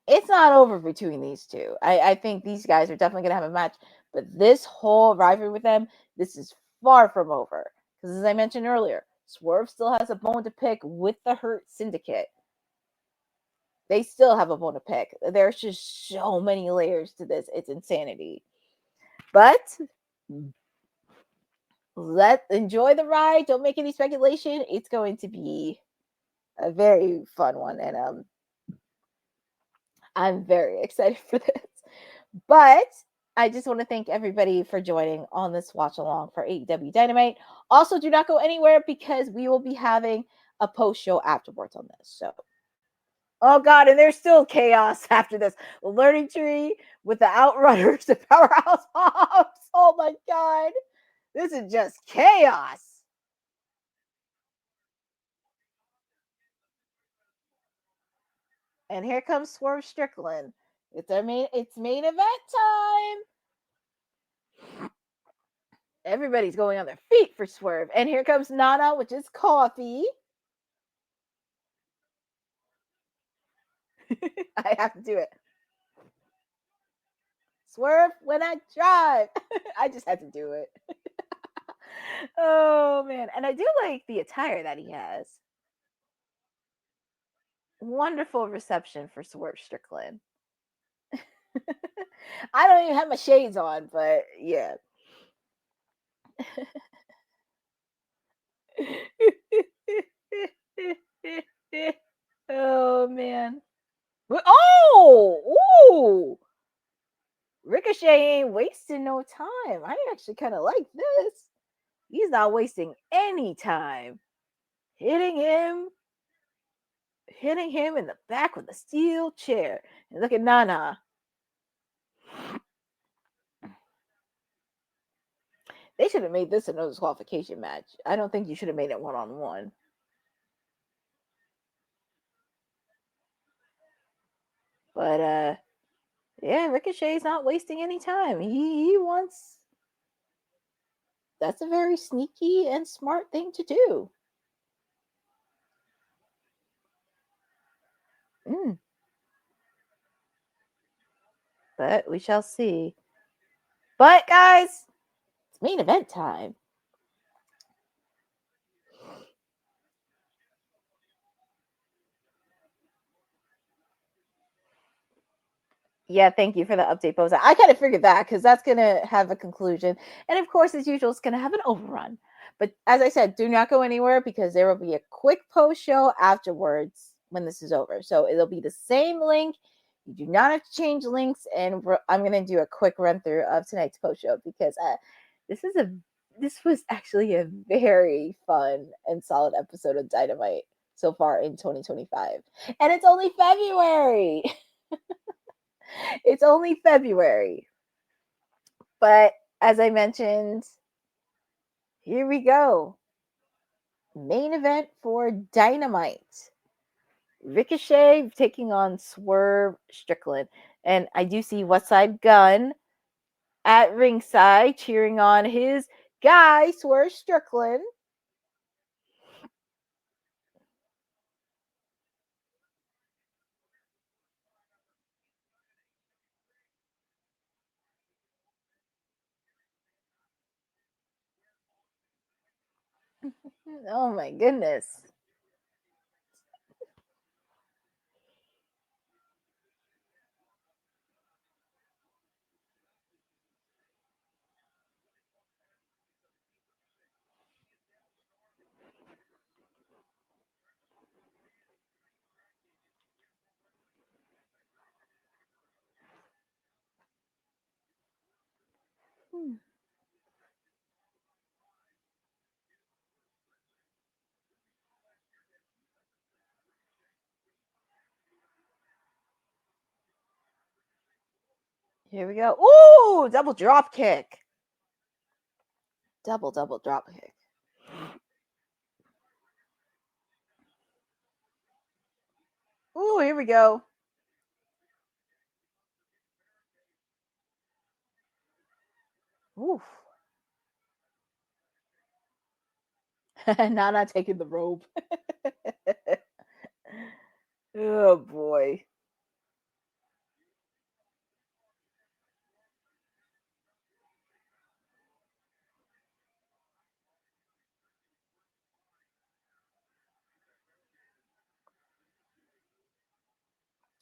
Speaker 3: It's not over between these two. I think these guys are definitely going to have a match, but this whole rivalry with them, this is far from over. Because as I mentioned earlier, Swerve still has a bone to pick with the Hurt Syndicate. They still have a bone to pick. There's just so many layers to this. It's insanity. But let's enjoy the ride. Don't make any speculation. It's going to be a very fun one, and I'm very excited for this. But I just want to thank everybody for joining on this watch along for AEW Dynamite. Also, do not go anywhere because we will be having a post show afterwards on this. So, oh God, and there's still chaos after this. Learning tree with the Outrunners, the Powerhouse Hobbs. Oh my God, this is just chaos. And here comes Swerve Strickland. It's main event time. Everybody's going on their feet for Swerve. And here comes Nana, which is coffee. I have to do it. Swerve when I drive. I just had to do it. Oh man. And I do like the attire that he has. Wonderful reception for Swerve Strickland. I don't even have my shades on, but yeah. Oh man. Oh, ooh. Ricochet ain't wasting no time. I actually kind of like this. He's not wasting any time. Hitting him in the back with a steel chair. And look at Nana. They should have made this a no disqualification match. I don't think you should have made it 1-on-1. But yeah, Ricochet's not wasting any time. He wants. That's a very sneaky and smart thing to do. But we shall see. But guys, it's main event time. Yeah, thank you for the update, Boza. I kind of figured that because that's going to have a conclusion. And of course, as usual, it's going to have an overrun. But as I said, do not go anywhere because there will be a quick post show afterwards when this is over. So it'll be the same link. You do not have to change links. And I'm going to do a quick run through of tonight's post show because this was actually a very fun and solid episode of Dynamite so far in 2025. And it's only February. It's only February. But as I mentioned, here we go. Main event for Dynamite. Ricochet taking on Swerve Strickland. And I do see Westside Gunn at ringside cheering on his guy, Swerve Strickland. Oh my goodness. Here we go. Ooh, double drop kick. Double drop kick. Ooh, here we go. Oof. Nana taking the rope. Oh boy.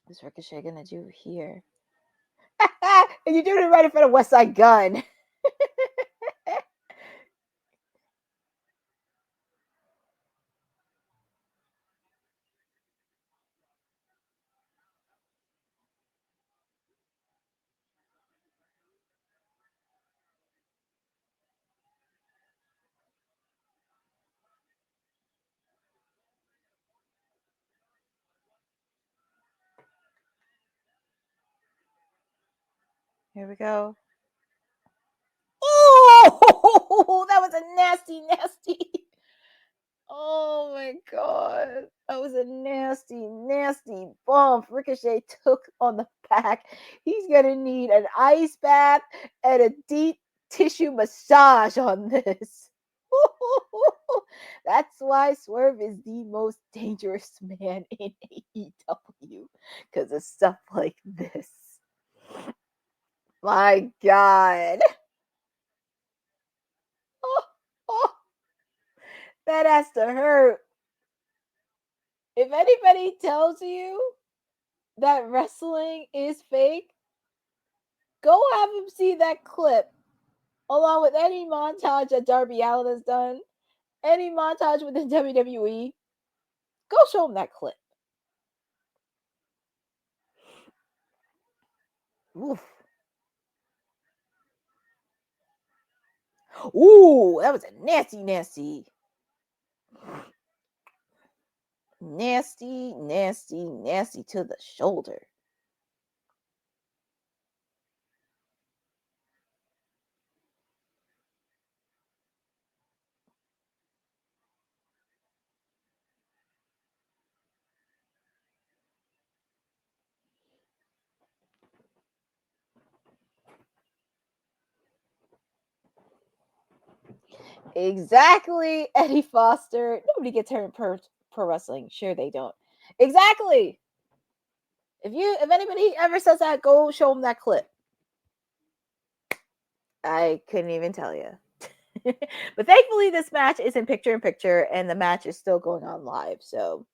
Speaker 3: What's Ricochet gonna do here? And you're doing it right in front of West Side Gun. Here we go. Oh, that was a nasty, nasty. Oh my god. That was a nasty, nasty bump Ricochet took on the back. He's going to need an ice bath and a deep tissue massage on this. That's why Swerve is the most dangerous man in AEW because of stuff like this. My god. Oh, that has to hurt. If anybody tells you that wrestling is fake, go have them see that clip along with any montage that Darby Allin has done, any montage within WWE. Go show them that clip. Oof. Ooh, that was a nasty, nasty. Nasty, nasty, nasty to the shoulder. Exactly, Eddie Foster. Nobody gets hurt in pro wrestling. Sure, they don't. Exactly. If anybody ever says that, go show them that clip. I couldn't even tell you. But thankfully, this match is in picture, and the match is still going on live. So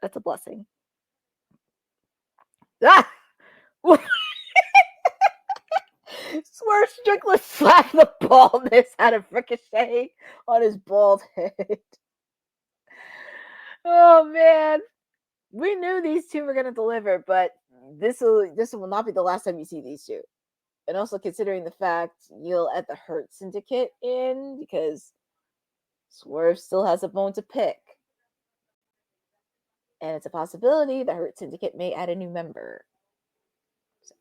Speaker 3: that's a blessing. Ah! Swerve Strickland slapped the baldness out of Ricochet on his bald head. Oh man, we knew these two were gonna deliver, but this will not be the last time you see these two. And also considering the fact you'll add the Hurt Syndicate in because Swerve still has a bone to pick. And it's a possibility the Hurt Syndicate may add a new member. So.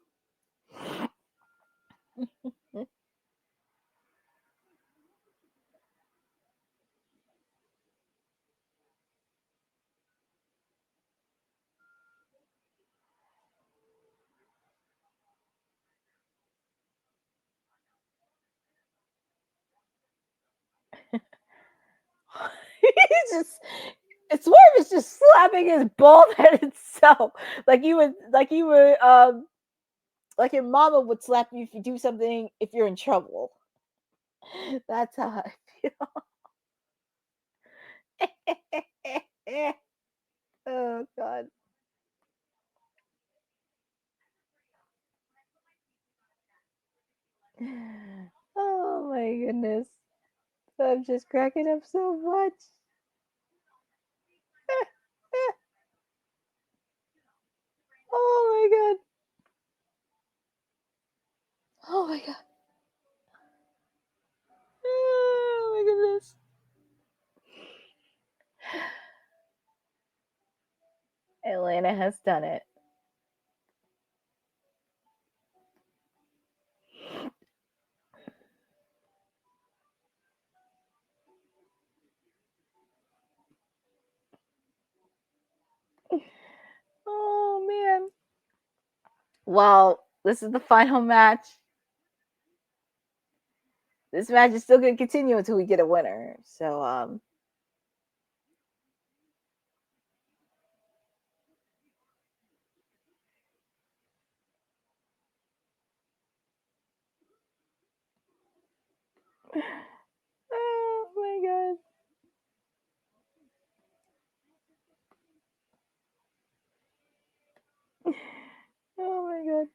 Speaker 3: He's just Swerve is just slapping his bald head itself. Like your mama would slap you if you do something if you're in trouble. That's how I feel. Oh god. Oh my goodness. I'm just cracking up so much. Oh my god. Oh my god. Oh my goodness. Atlanta has done it. Oh man. Well, this is the final match. This match is still going to continue until we get a winner. So, oh my god. Oh my god.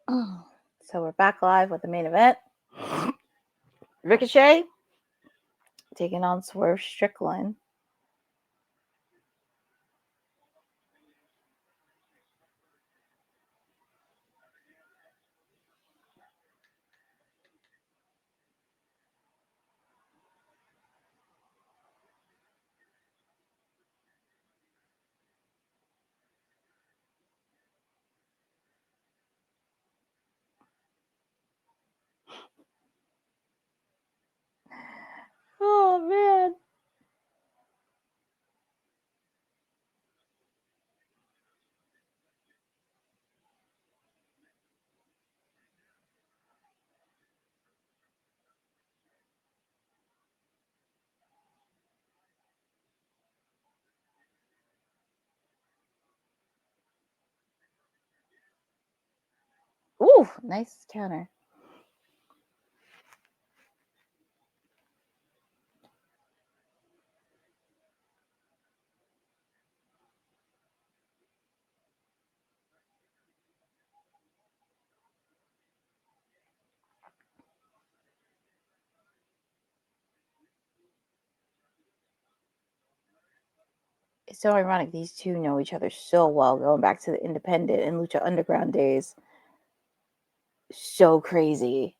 Speaker 3: So we're back live with the main event. Ricochet taking on Swerve Strickland. Oh man. Ooh, nice counter. It's so ironic. These two know each other so well, going back to the Independent and Lucha Underground days. So crazy.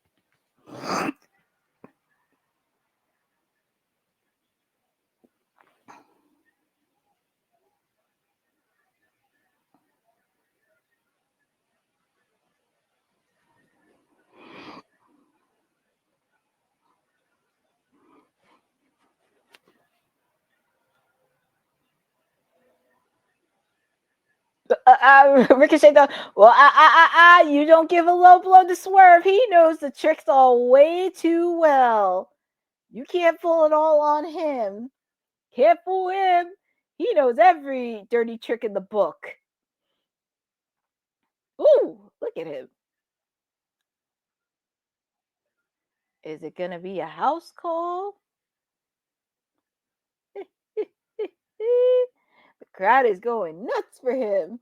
Speaker 3: Ricochet though. Well, you don't give a low blow to Swerve. He knows the tricks all way too well. You can't pull it all on him. Can't fool him. He knows every dirty trick in the book. Ooh, look at him. Is it gonna be a house call? The crowd is going nuts for him.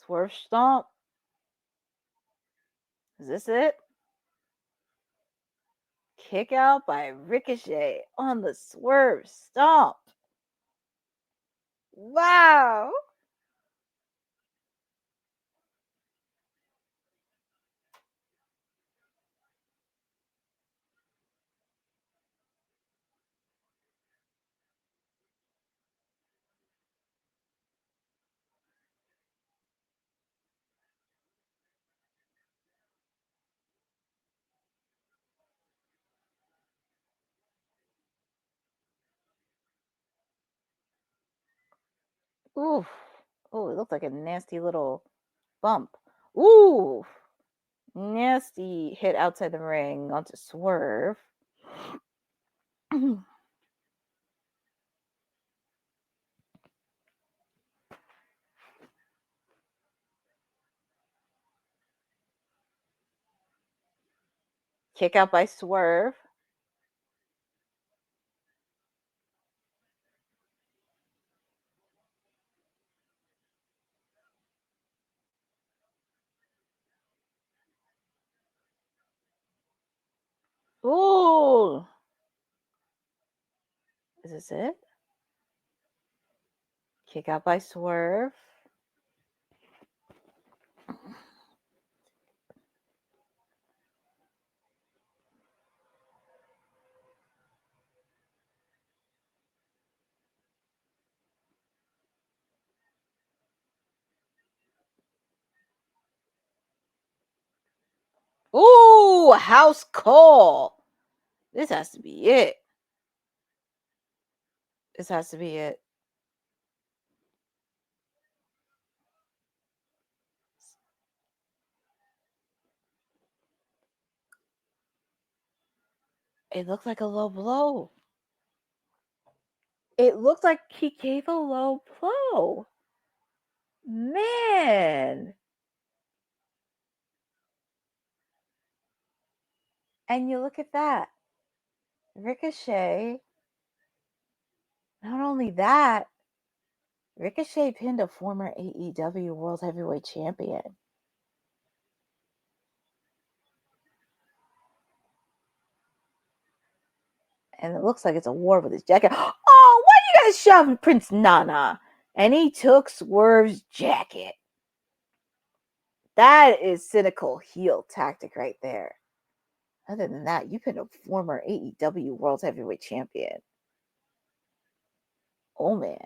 Speaker 3: Swerve stomp. Is this it? Kick out by Ricochet on the Swerve stomp. Wow. Oof. Oh, it looked like a nasty little bump. Ooh. Nasty hit outside the ring onto Swerve. Kick out by Swerve. Ooh. Is this it? Kick out by Swerve. Ooh, house call. This has to be it. This has to be it. It looked like a low blow. It looked like he gave a low blow. Man. And you look at that. Ricochet. Not only that, Ricochet pinned a former AEW World Heavyweight Champion. And it looks like it's a war with his jacket. Oh, why you guys shove Prince Nana? And he took Swerve's jacket. That is cynical heel tactic right there. Other than that, you pinned a former AEW World Heavyweight Champion. Oh, man.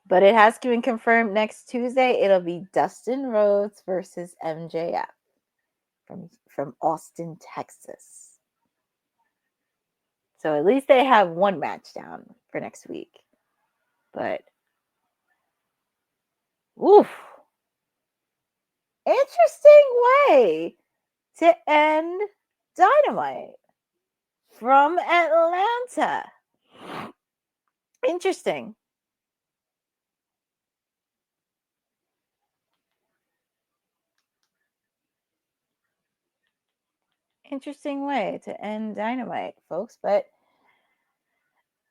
Speaker 3: But it has been confirmed next Tuesday. It'll be Dustin Rhodes versus MJF from Austin, Texas. So at least they have one match down for next week. But, oof. Interesting way to end Dynamite from Atlanta. Interesting. Interesting way to end Dynamite, folks. But,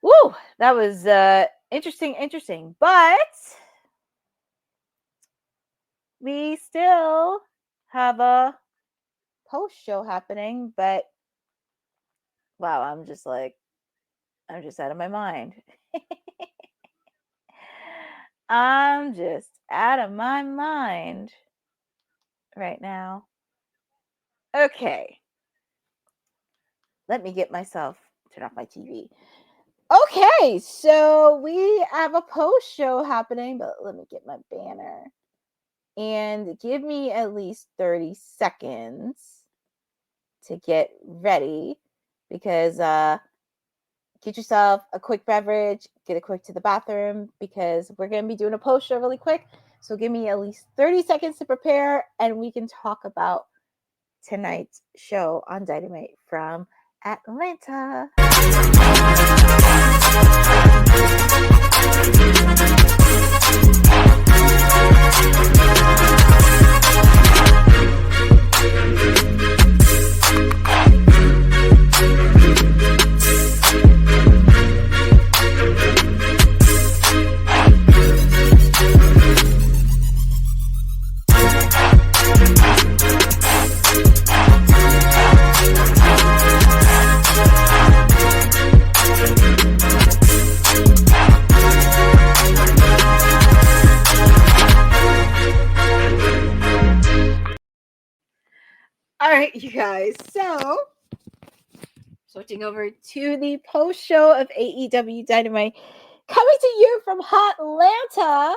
Speaker 3: woo, that was interesting. But we still have a post show happening. But, wow, I'm just out of my mind. I'm just out of my mind right now. Okay. Let me get myself, turn off my TV. Okay, so we have a post show happening, but let me get my banner. And give me at least 30 seconds to get ready because get yourself a quick beverage, get a quick to the bathroom because we're going to be doing a post show really quick. So give me at least 30 seconds to prepare and we can talk about tonight's show on Dynamite from Atlanta. All right, you guys. So, switching over to the post show of AEW Dynamite, coming to you from Hotlanta.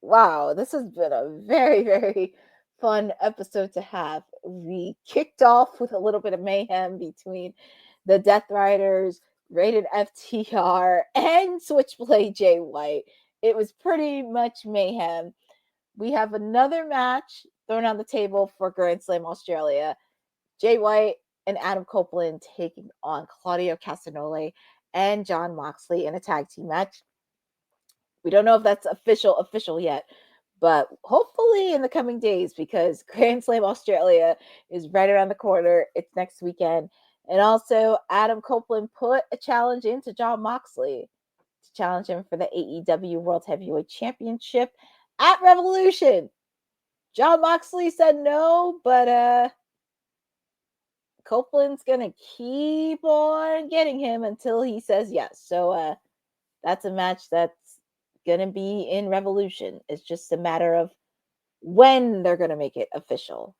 Speaker 3: Wow, this has been a very, very fun episode to have. We kicked off with a little bit of mayhem between the Death Riders, Rated FTR, and Switchblade Jay White. It was pretty much mayhem. We have another match thrown on the table for Grand Slam Australia. Jay White and Adam Copeland taking on Claudio Castagnoli and Jon Moxley in a tag team match. We don't know if that's official yet, but hopefully in the coming days because Grand Slam Australia is right around the corner. It's next weekend. And also, Adam Copeland put a challenge into Jon Moxley to challenge him for the AEW World Heavyweight Championship at Revolution. Jon Moxley said no, but Copeland's gonna keep on getting him until he says yes. So that's a match that's gonna be in Revolution. It's just a matter of when they're gonna make it official.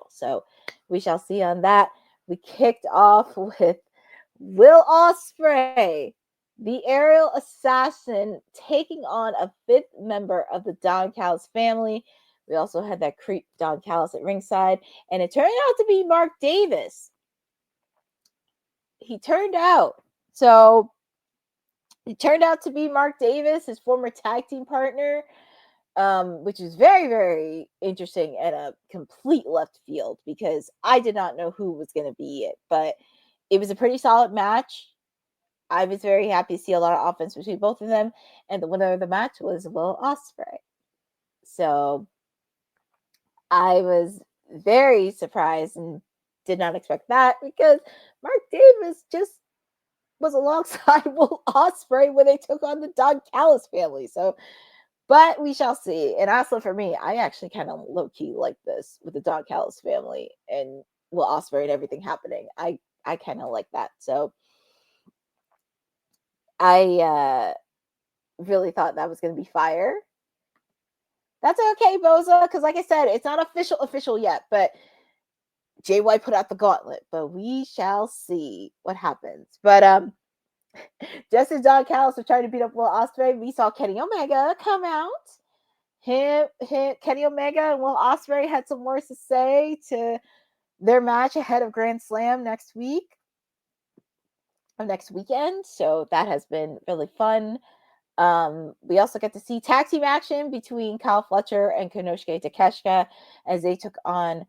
Speaker 3: So we shall see on that. We kicked off with Will Ospreay, the aerial assassin, taking on a fifth member of the Don Callis family. We also had that creep Don Callis at ringside, and it turned out to be Mark Davis. He turned out to be Mark Davis, his former tag team partner, which is very, very interesting and a complete left field because I did not know who was going to be it, but it was a pretty solid match. I was very happy to see a lot of offense between both of them, and the winner of the match was Will Ospreay. So I was very surprised and did not expect that because Mark Davis just was alongside Will Ospreay when they took on the Don Callis family. So, but we shall see. And also for me, I actually kind of low key like this with the Don Callis family and Will Ospreay and everything happening. I kind of like that. So I really thought that was going to be fire. That's okay, Boza, because like I said, it's not official yet, but JY put out the gauntlet, but we shall see what happens. But just as Don Callis was trying to beat up Will Ospreay, we saw Kenny Omega come out. Kenny Omega and Will Ospreay had some words to say to their match ahead of Grand Slam next week. Next weekend. So that has been really fun. We also get to see tag team action between Kyle Fletcher and Konosuke Takeshita as they took on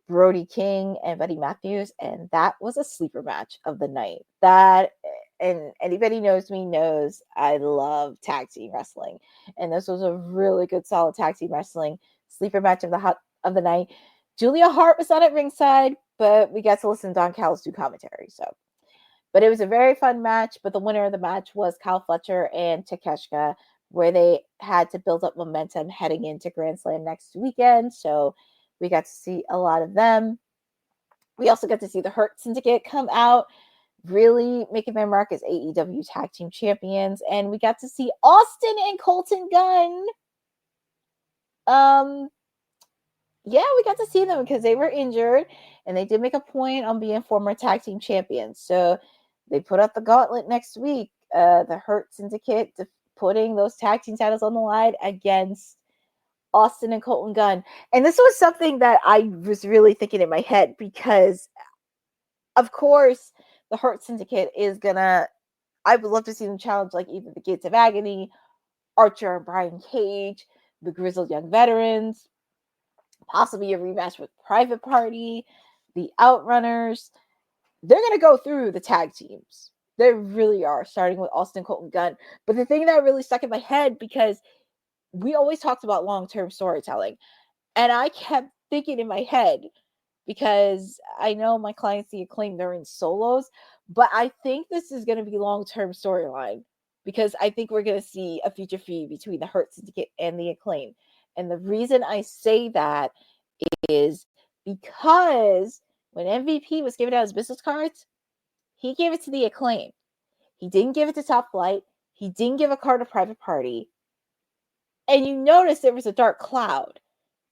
Speaker 3: Brody King and Buddy Matthews, and that was a sleeper match of the night. That, and anybody knows me knows I love tag team wrestling, and this was a really good, solid tag team wrestling sleeper match of the night. Julia Hart was not at ringside, but we got to listen to Don Callis do commentary. So, but it was a very fun match. But the winner of the match was Kyle Fletcher and Takeshita, where they had to build up momentum heading into Grand Slam next weekend. So we got to see a lot of them. We also got to see the Hurt Syndicate come out, really making their mark as AEW Tag Team Champions. And we got to see Austin and Colton Gunn. Yeah, we got to see them because they were injured, and they did make a point on being former tag team champions. So they put up the gauntlet next week. The Hurt Syndicate putting those tag team titles on the line against Austin and Colton Gunn. And this was something that I was really thinking in my head because, of course, the Hurt Syndicate is gonna, I would love to see them challenge like either the Gates of Agony, Archer and Brian Cage, the Grizzled Young Veterans, possibly a rematch with Private Party, the Outrunners. They're going to go through the tag teams. They really are, starting with Austin Colton Gunn. But the thing that really stuck in my head, because we always talked about long-term storytelling, and I kept thinking in my head, because I know my clients the Acclaim, they're in solos, but I think this is going to be long-term storyline, because I think we're going to see a future feud between the Hurt Syndicate and the Acclaim. And the reason I say that is because when MVP was giving out his business cards, he gave it to the Acclaim. He didn't give it to Top Flight. He didn't give a card to Private Party. And you notice there was a dark cloud.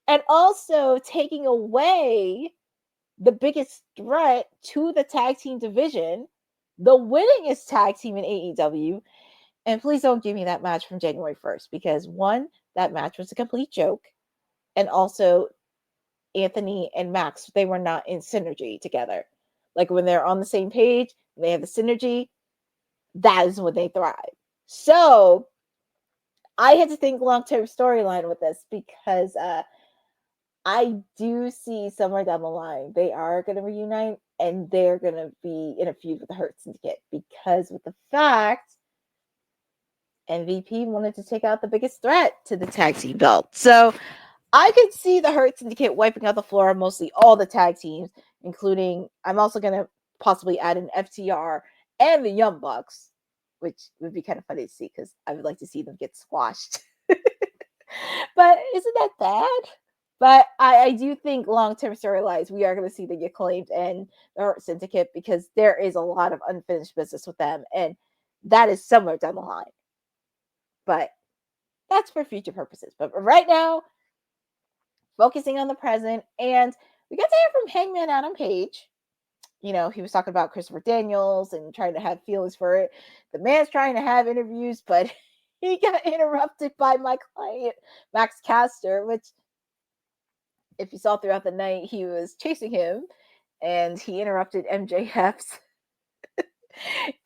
Speaker 3: And also taking away the biggest threat to the tag team division, the winningest tag team in AEW. And please don't give me that match from January 1st, because one, that match was a complete joke. And also, Anthony and Max, they were not in synergy together. Like when they're on the same page, they have the synergy, that is when they thrive. So I had to think long-term storyline with this, because I do see somewhere down the line they are going to reunite, and they're going to be in a feud with the Hurt Syndicate, because with the fact MVP wanted to take out the biggest threat to the tag team belt. So I could see the Hurt Syndicate wiping out the floor on mostly all the tag teams, including, I'm also going to possibly add an FTR and the Young Bucks, which would be kind of funny to see, because I would like to see them get squashed. But isn't that bad? But I do think long-term storylines, we are going to see the Acclaimed and the Hurt Syndicate, because there is a lot of unfinished business with them, and that is somewhere down the line. But that's for future purposes. But right now, focusing on the present, and we got to hear from Hangman Adam Page. You know, he was talking about Christopher Daniels and trying to have feelings for it. The man's trying to have interviews, but he got interrupted by my client, Max Caster, which, if you saw throughout the night, he was chasing him, and he interrupted MJF's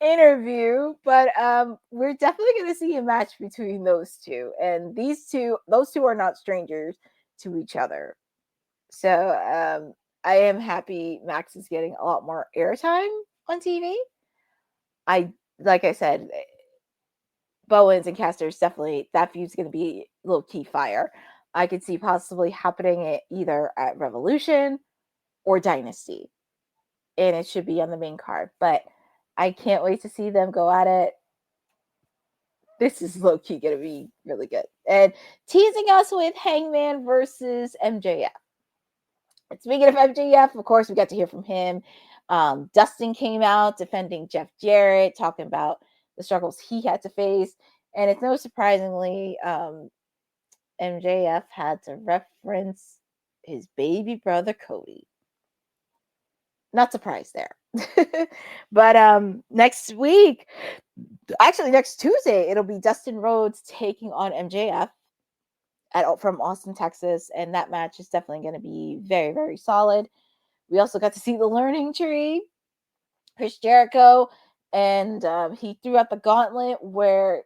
Speaker 3: interview. But we're definitely going to see a match between those two, and those two are not strangers to each other. So I am happy Max is getting a lot more airtime on TV. Like I said, Bowens and Caster's definitely, that feud's going to be a little key fire. I could see possibly happening either at Revolution or Dynasty. And it should be on the main card. But I can't wait to see them go at it. This is low-key going to be really good. And teasing us with Hangman versus MJF. And speaking of MJF, of course, we got to hear from him. Dustin came out defending Jeff Jarrett, talking about the struggles he had to face. And it's no surprisingly, MJF had to reference his baby brother, Cody. Not surprised there. But next week, actually next Tuesday, it'll be Dustin Rhodes taking on MJF from Austin, Texas. And that match is definitely going to be very, very solid. We also got to see the Learning Tree, Chris Jericho, and he threw out the gauntlet where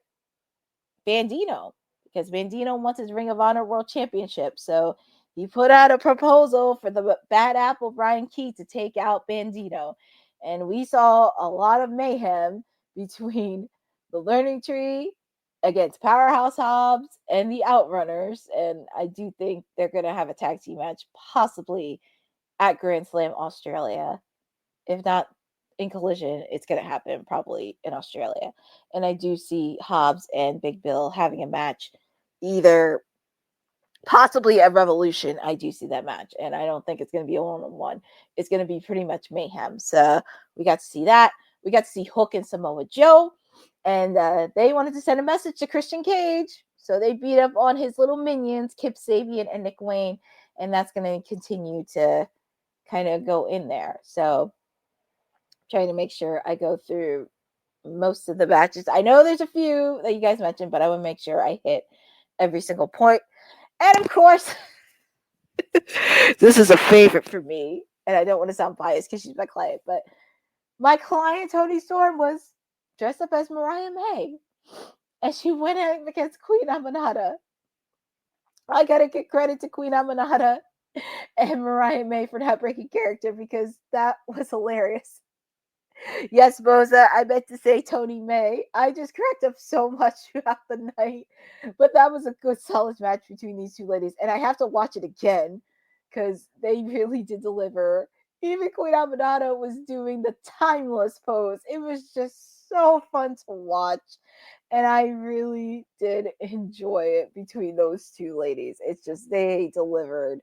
Speaker 3: Bandito, because Bandito wants his Ring of Honor World Championship. So he put out a proposal for the Bad Apple Brian Keith to take out Bandito. And we saw a lot of mayhem between the Learning Tree against Powerhouse Hobbs and the Outrunners. And I do think they're going to have a tag team match, possibly at Grand Slam Australia. If not in Collision, it's going to happen probably in Australia. And I do see Hobbs and Big Bill having a match either possibly at Revolution. I do see that match. And I don't think it's going to be a one-on-one. It's going to be pretty much mayhem. So we got to see that. We got to see Hook and Samoa Joe. And they wanted to send a message to Christian Cage. So they beat up on his little minions, Kip Sabian and Nick Wayne. And that's going to continue to kind of go in there. So trying to make sure I go through most of the matches. I know there's a few that you guys mentioned, but I will make sure I hit every single point. And of course, this is a favorite for me. And I don't want to sound biased because she's my client, but my client, Toni Storm, was dressed up as Mariah May. And she went in against Queen Amanada. I got to give credit to Queen Amanada and Mariah May for not breaking character, because that was hilarious. Yes, Boza, I meant to say Tony May. I just cracked up so much throughout the night. But that was a good, solid match between these two ladies. And I have to watch it again because they really did deliver. Even Queen Amanada was doing the timeless pose. It was just so fun to watch. And I really did enjoy it between those two ladies. It's just, they delivered.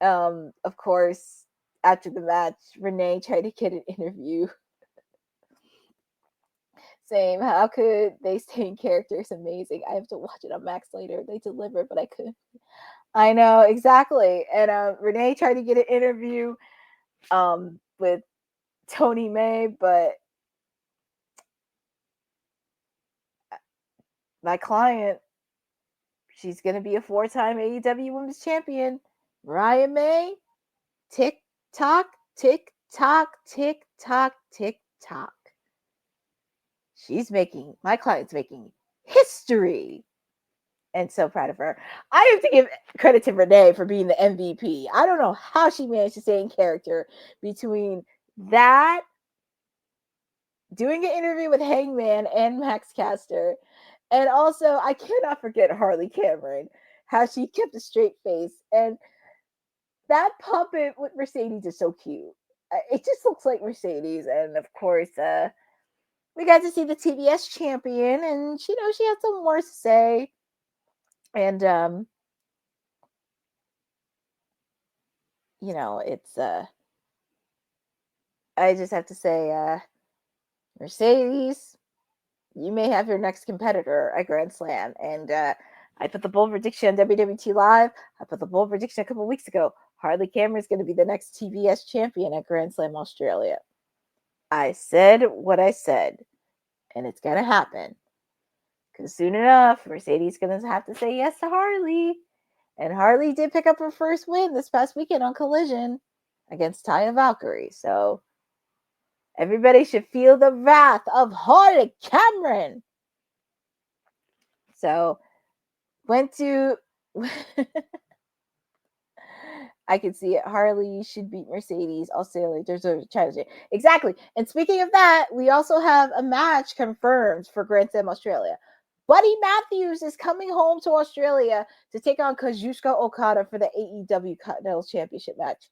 Speaker 3: Of course, after the match, Renee tried to get an interview. Same. How could they stay in character? It's amazing. I have to watch it on Max later. They delivered, but I couldn't. I know, exactly. And Renee tried to get an interview with Tony May, but my client, she's going to be a 4-time AEW Women's Champion. Mariah May, tick tock, tick tock, tick tock, tick tock. My client's making history. And so proud of her. I have to give credit to Renee for being the MVP. I don't know how she managed to stay in character between that, doing an interview with Hangman and Max Caster. And also, I cannot forget Harley Cameron, how she kept a straight face. And that puppet with Mercedes is so cute. It just looks like Mercedes. And of course, we got to see the TBS champion, and she had some more to say. And it's I just have to say, Mercedes, you may have your next competitor at Grand Slam. And I put the bold prediction on WWT Live. I put the bold prediction a couple weeks ago. Harley Cameron is going to be the next TBS champion at Grand Slam Australia. I said what I said, and it's going to happen. Because soon enough, Mercedes is going to have to say yes to Harley. And Harley did pick up her first win this past weekend on Collision against Taya Valkyrie. So everybody should feel the wrath of Harley Cameron. So went to... I can see it. Harley should beat Mercedes. Australia. There's a strategy. Exactly. And speaking of that, we also have a match confirmed for Grand Slam Australia. Buddy Matthews is coming home to Australia to take on Kazuchika Okada for the AEW Continental Championship match.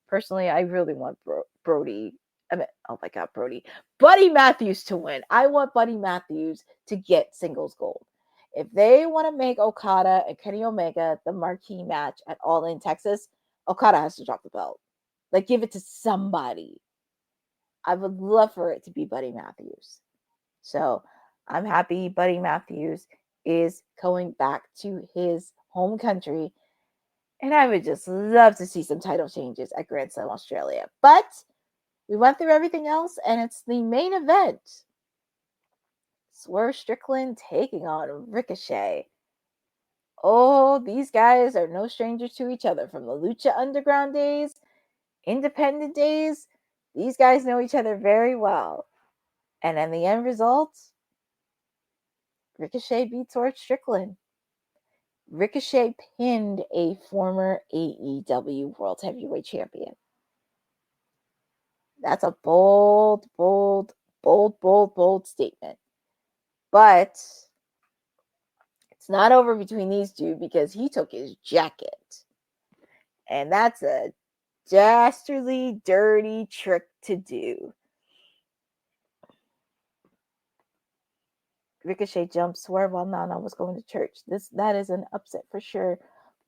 Speaker 3: Personally, I really want Buddy Matthews to win. I want Buddy Matthews to get singles gold. If they want to make Okada and Kenny Omega the marquee match at All In Texas, Okada has to drop the belt. Like, give it to somebody. I would love for it to be Buddy Matthews. So I'm happy Buddy Matthews is going back to his home country. And I would just love to see some title changes at Grand Slam Australia. But we went through everything else, and it's the main event. Swerve Strickland taking on Ricochet. Oh, these guys are no strangers to each other from the Lucha Underground days, independent days. These guys know each other very well. And in the end result, Ricochet beat Swerve Strickland. Ricochet pinned a former AEW World Heavyweight Champion. That's a bold statement. But it's not over between these two because he took his jacket. And that's a dastardly, dirty trick to do. Ricochet jumped Swerve while Nana was going to church. That is an upset for sure.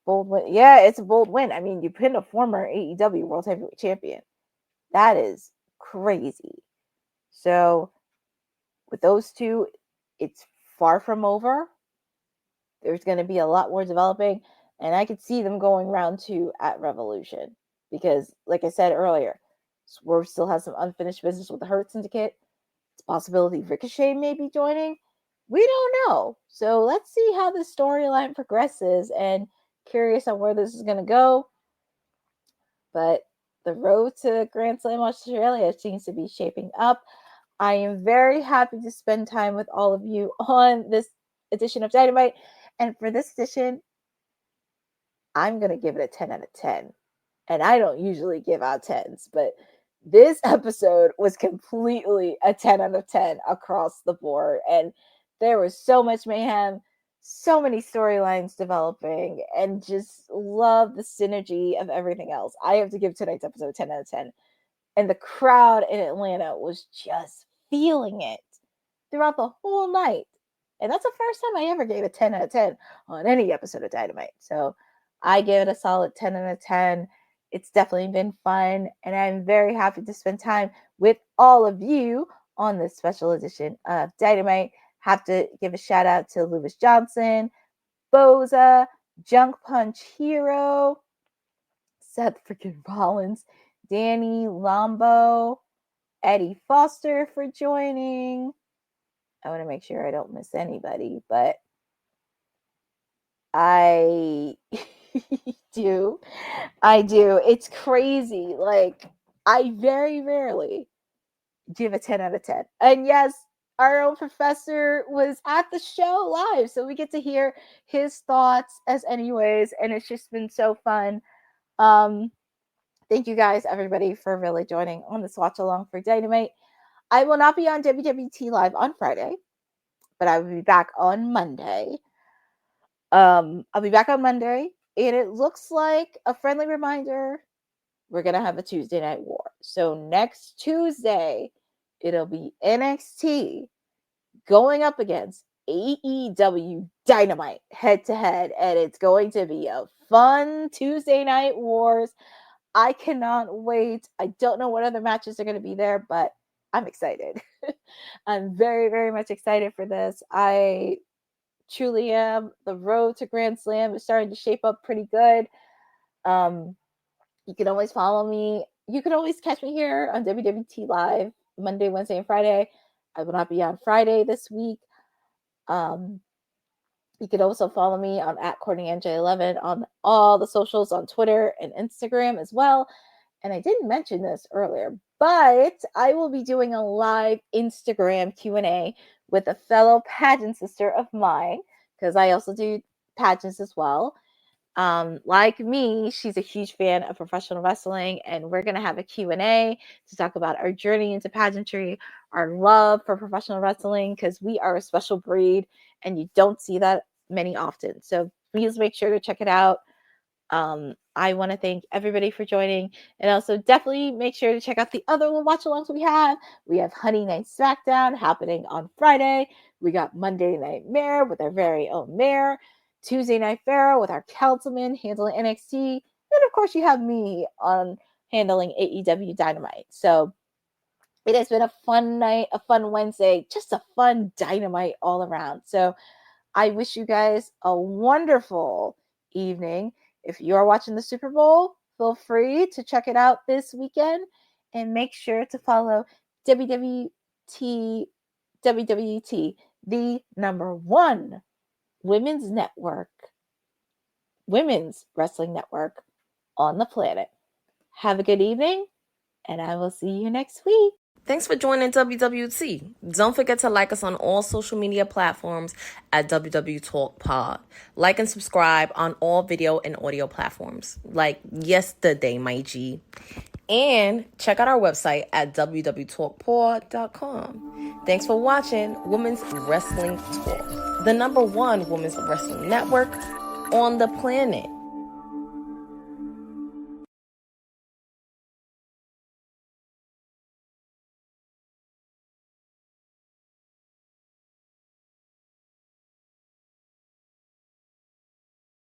Speaker 3: Bold win. Yeah, it's a bold win. I mean, you pinned a former AEW World Heavyweight Champion. That is crazy. So with those two, it's far from over. There's going to be a lot more developing, and I could see them going round 2 at Revolution because, like I said earlier, Swerve still has some unfinished business with the Hurt Syndicate. It's a possibility Ricochet may be joining. We don't know. So let's see how this storyline progresses, and curious on where this is going to go. But the road to Grand Slam Australia seems to be shaping up. I am very happy to spend time with all of you on this edition of Dynamite. And for this edition, I'm going to give it a 10 out of 10. And I don't usually give out 10s, but this episode was completely a 10 out of 10 across the board. And there was so much mayhem, so many storylines developing, and just love the synergy of everything else. I have to give tonight's episode a 10 out of 10. And the crowd in Atlanta was just feeling it throughout the whole night. And that's the first time I ever gave a 10 out of 10 on any episode of Dynamite. So I give it a solid 10 out of 10. It's definitely been fun. And I'm very happy to spend time with all of you on this special edition of Dynamite. Have to give a shout out to Lewis Johnson, Boza, Junk Punch Hero, Seth freaking Rollins, Danny Lombo, Eddie Foster for joining. I want to make sure I don't miss anybody, but I do. It's crazy. Like, I very rarely give a 10 out of 10. And yes, our own professor was at the show live, so we get to hear his thoughts as anyways, and it's just been so fun. Thank you guys, everybody, for really joining on this watch along for Dynamite. I will not be on WWT Live on Friday, but I will be back on Monday. I'll be back on Monday, and it looks like a friendly reminder, we're going to have a Tuesday Night War. So next Tuesday, it'll be NXT going up against AEW Dynamite head-to-head, and it's going to be a fun Tuesday Night Wars. I cannot wait. I don't know what other matches are going to be there, but I'm excited. I'm very, very much excited for this. I truly am. The road to Grand Slam is starting to shape up pretty good. You can always follow me. You can always catch me here on WWT Live Monday, Wednesday, and Friday. I will not be on Friday this week. You can also follow me on @CourtneyNJ11 on all the socials on Twitter and Instagram as well. And I didn't mention this earlier, but I will be doing a live Instagram Q&A with a fellow pageant sister of mine, because I also do pageants as well. Like me, she's a huge fan of professional wrestling, and we're going to have a Q&A to talk about our journey into pageantry, our love for professional wrestling, because we are a special breed, and you don't see that many often. So please make sure to check it out. I want to thank everybody for joining, and also definitely make sure to check out the other little watch alongs we have. We have Honey Night SmackDown happening on Friday. We got Monday Night Mare with our very own Mare. Tuesday Night Pharaoh with our councilman handling NXT. And of course, you have me on handling AEW Dynamite. So it has been a fun night, a fun Wednesday, just a fun Dynamite all around. So I wish you guys a wonderful evening. If you're watching the Super Bowl, feel free to check it out this weekend, and make sure to follow WWT, the number one women's wrestling network on the planet. Have a good evening, and I will see you next week.
Speaker 2: Thanks for joining WWT. Don't forget to like us on all social media platforms at wwtalkpod. Like and subscribe on all video and audio platforms, like yesterday, my G. And check out our website at wwtalkpod.com. Thanks for watching Women's Wrestling Talk, the number one women's wrestling network on the planet.